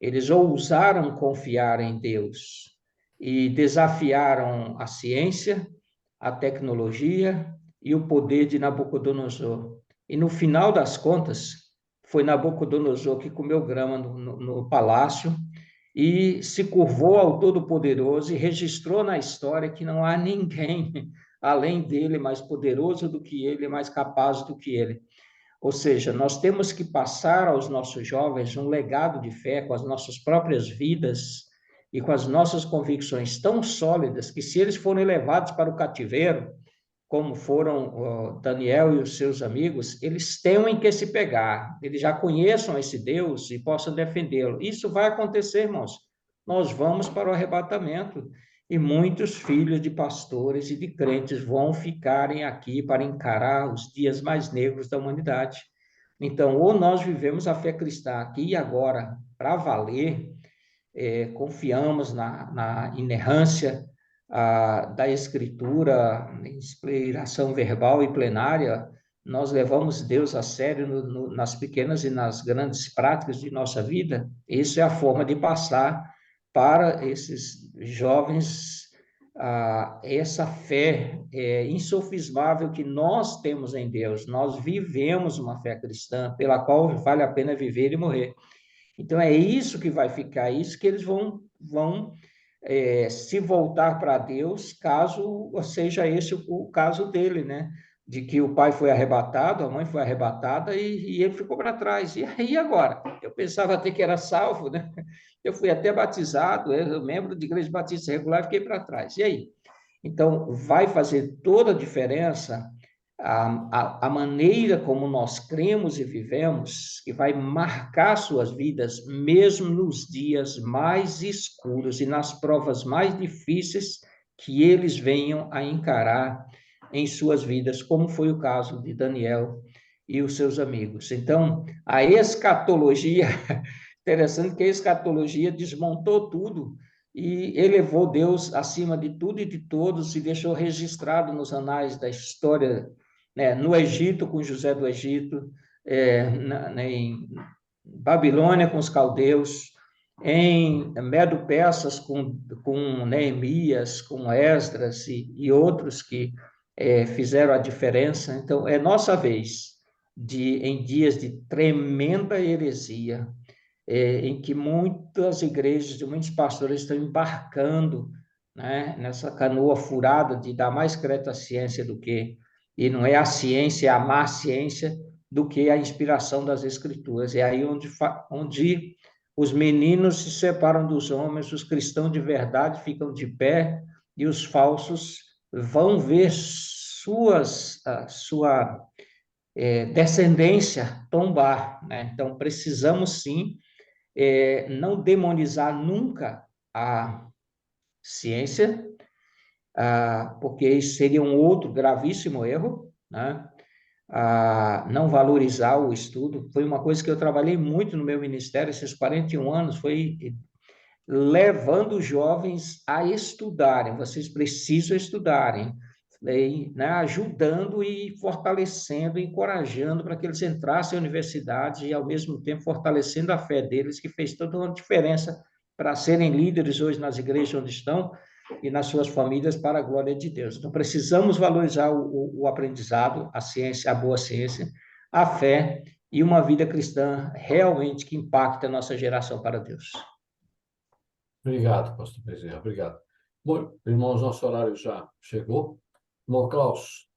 Eles ousaram confiar em Deus e desafiaram a ciência, a tecnologia e o poder de Nabucodonosor. E no final das contas, foi Nabucodonosor que comeu grama no palácio e se curvou ao Todo-Poderoso e registrou na história que não há ninguém além dele mais poderoso do que ele, mais capaz do que ele. Ou seja, nós temos que passar aos nossos jovens um legado de fé com as nossas próprias vidas e com as nossas convicções tão sólidas que, se eles forem levados para o cativeiro, como foram Daniel e os seus amigos, eles tenham que se pegar, eles já conheçam esse Deus e possam defendê-lo. Isso vai acontecer, irmãos. Nós vamos para o arrebatamento e muitos filhos de pastores e de crentes vão ficarem aqui para encarar os dias mais negros da humanidade. Então, ou nós vivemos a fé cristã aqui e agora para valer, confiamos na inerrância da escritura, inspiração verbal e plenária, nós levamos Deus a sério nas pequenas e nas grandes práticas de nossa vida. Isso é a forma de passar para esses jovens essa fé insofismável que nós temos em Deus. Nós vivemos uma fé cristã pela qual vale a pena viver e morrer. Então, é isso que vai ficar, isso que eles vão se voltar para Deus, caso seja esse o caso dele, né? De que o pai foi arrebatado, a mãe foi arrebatada e ele ficou para trás. E aí agora? Eu pensava até que era salvo, né? Eu fui até batizado, eu membro de igreja batista regular, fiquei para trás. E aí? Então, vai fazer toda a diferença a maneira como nós cremos e vivemos, que vai marcar suas vidas, mesmo nos dias mais escuros e nas provas mais difíceis que eles venham a encarar em suas vidas, como foi o caso de Daniel e os seus amigos. Então, a escatologia, interessante que a escatologia desmontou tudo e elevou Deus acima de tudo e de todos e deixou registrado nos anais da história, né, no Egito, com José do Egito, em Babilônia, com os caldeus, em Medo-Persas, com Neemias, com Esdras e outros que fizeram a diferença. Então, é nossa vez, em dias de tremenda heresia, em que muitas igrejas e muitos pastores estão embarcando né? Nessa canoa furada de dar mais crédito à ciência do que, e não é a ciência, é a má ciência, do que a inspiração das Escrituras. É aí onde os meninos se separam dos homens, os cristãos de verdade ficam de pé e os falsos vão ver sua descendência tombar, né? Então, precisamos sim não demonizar nunca a ciência, porque isso seria um outro gravíssimo erro, né? Não valorizar o estudo. Foi uma coisa que eu trabalhei muito no meu ministério, esses 41 anos, foi levando os jovens a estudarem. Vocês precisam estudarem, né? Ajudando e fortalecendo, encorajando para que eles entrassem na universidade e, ao mesmo tempo, fortalecendo a fé deles, que fez toda uma diferença para serem líderes hoje nas igrejas onde estão e nas suas famílias, para a glória de Deus. Então, precisamos valorizar o aprendizado, a ciência, a boa ciência, a fé e uma vida cristã realmente que impacta a nossa geração para Deus. Obrigado, pastor Bezerra, obrigado. Bom, irmãos, nosso horário já chegou. Irmão Klaus,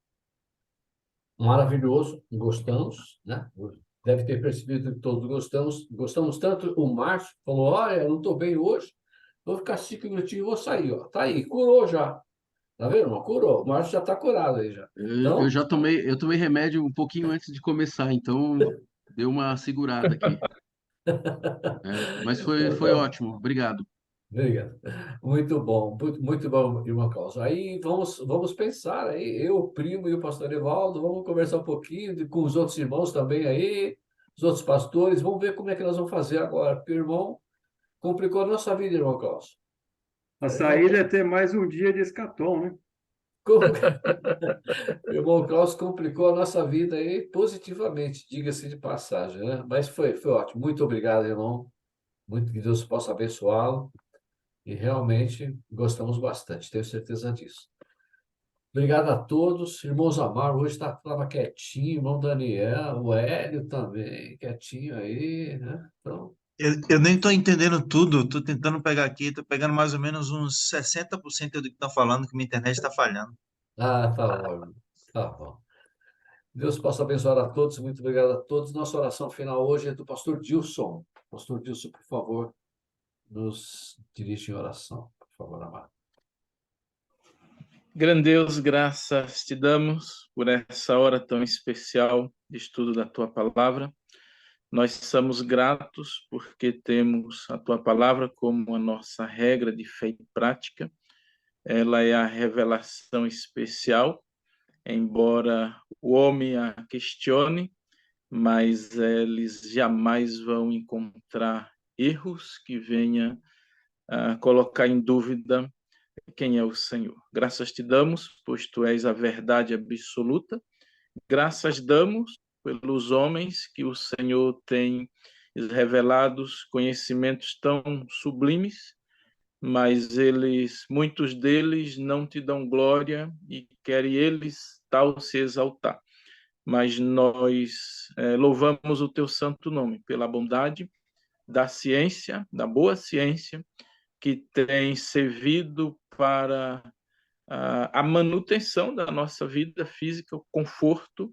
maravilhoso, gostamos, né? Deve ter percebido que todos gostamos tanto. O Márcio falou, olha, eu não estou bem hoje, vou ficar 5 minutinhos e vou sair, ó. Tá aí, curou já. Tá vendo, irmão? Curou. O Márcio já está curado aí já. Então, Eu tomei remédio um pouquinho antes de começar, então deu uma segurada aqui. Mas foi então, ótimo, obrigado. obrigado. Muito bom, muito bom, irmão Klaus. Aí vamos pensar aí, eu, o primo e o pastor Evaldo, vamos conversar um pouquinho com os outros irmãos também aí, os outros pastores, vamos ver como é que nós vamos fazer agora, porque o irmão complicou a nossa vida, irmão Klaus. A saída é ter mais um dia de escatom, né? O irmão Klaus complicou a nossa vida aí positivamente, diga-se de passagem, né? Mas foi ótimo. Muito obrigado, irmão. Muito que Deus possa abençoá-lo. E realmente gostamos bastante, tenho certeza disso. Obrigado a todos. Irmãos Amaro, hoje estava quietinho, irmão Daniel, o Hélio também, quietinho aí, né? Então, Eu nem estou entendendo tudo, estou tentando pegar aqui, estou pegando mais ou menos uns 60% do que estão falando, que minha internet está falhando. tá bom, irmão. Tá bom. Deus possa abençoar a todos, muito obrigado a todos. Nossa oração final hoje é do pastor Dilson. Pastor Dilson, por favor, nos dirige em oração, por favor, amado. Grande Deus, graças te damos por essa hora tão especial de estudo da tua palavra. Nós somos gratos porque temos a tua palavra como a nossa regra de fé e prática. Ela é a revelação especial, embora o homem a questione, mas eles jamais vão encontrar erros que venham a colocar em dúvida quem é o Senhor. Graças te damos, pois tu és a verdade absoluta. Graças damos pelos homens que o Senhor tem revelado conhecimentos tão sublimes, mas muitos deles não te dão glória e querem eles tal se exaltar. Mas nós louvamos o teu santo nome pela bondade da ciência, da boa ciência, que tem servido para a manutenção da nossa vida física, o conforto,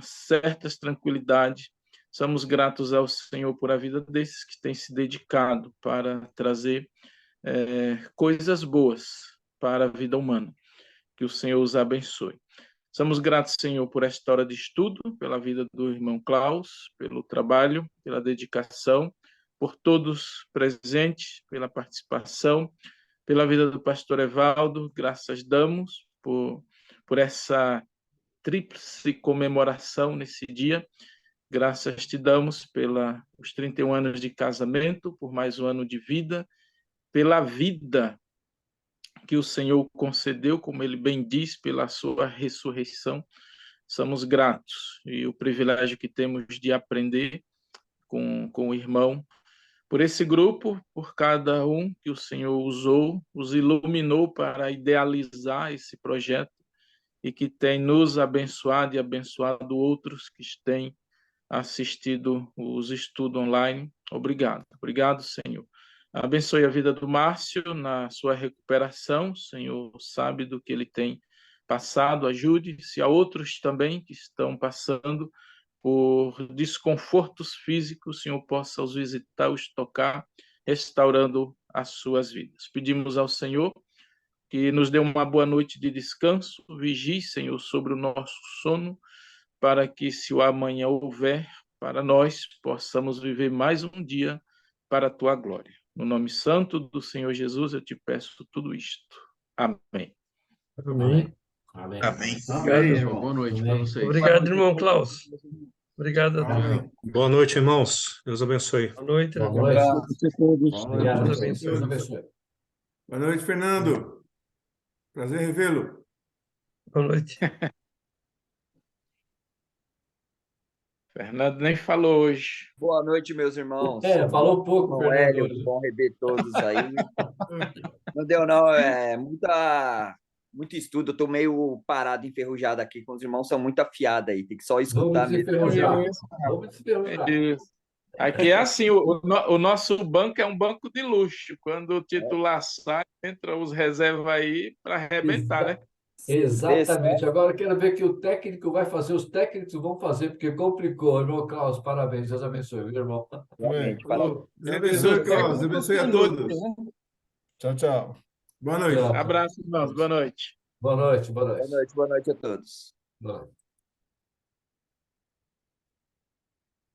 certas tranquilidades. Somos gratos ao Senhor por a vida desses que têm se dedicado para trazer coisas boas para a vida humana. Que o Senhor os abençoe. Somos gratos, Senhor, por esta hora de estudo, pela vida do irmão Klaus, pelo trabalho, pela dedicação, por todos presentes, pela participação, pela vida do pastor Evaldo. Graças damos por essa tríplice comemoração nesse dia. Graças te damos pelos 31 anos de casamento, por mais um ano de vida, pela vida que o Senhor concedeu, como ele bem diz, pela sua ressurreição. Somos gratos e o privilégio que temos de aprender com o irmão, por esse grupo, por cada um que o Senhor usou, os iluminou para idealizar esse projeto e que tem nos abençoado e abençoado outros que têm assistido os estudos online. Obrigado. Obrigado, Senhor. Abençoe a vida do Márcio na sua recuperação. O Senhor sabe do que ele tem passado. Ajude. Se há outros também que estão passando por desconfortos físicos, o Senhor possa os visitar, os tocar, restaurando as suas vidas. Pedimos ao Senhor que nos dê uma boa noite de descanso. Vigie, Senhor, sobre o nosso sono, para que, se o amanhã houver, para nós possamos viver mais um dia para a tua glória. No nome santo do Senhor Jesus, eu te peço tudo isto. Amém. Amém. Amém. Amém. Obrigado, pessoal. Boa noite para vocês. Obrigado, irmão Klaus. Obrigado a todos. Boa noite, irmãos. Deus abençoe. Boa noite. Boa Deus noite. Boa Deus noite. abençoe. Deus abençoe. Boa noite, Fernando. Prazer em revê-lo. Boa noite. Fernando nem falou hoje. Boa noite, meus irmãos. Falou pouco, Bom, Fernando. Hélio, hoje. bom rever todos aí. Não deu, não. É muito estudo. Eu tô meio parado, enferrujado aqui, com os irmãos são muito afiados aí. Tem que só escutar Vamos mesmo. desenferrujar. Vamos desenferrujar. Isso. Aqui é assim, o nosso banco é um banco de luxo. Quando o titular sai, entra os reservas aí para arrebentar, né? Exatamente. Agora eu quero ver que o técnico vai fazer, os técnicos vão fazer, porque complicou, irmão Klaus. Parabéns, Deus abençoe, viu, irmão. Realmente, parabéns. Deus abençoe, Klaus. Deus abençoe a todos. Tchau, tchau. Boa noite. Abraço, irmãos. Boa noite. Boa noite, boa Boa noite. noite, boa noite a todos. Boa noite.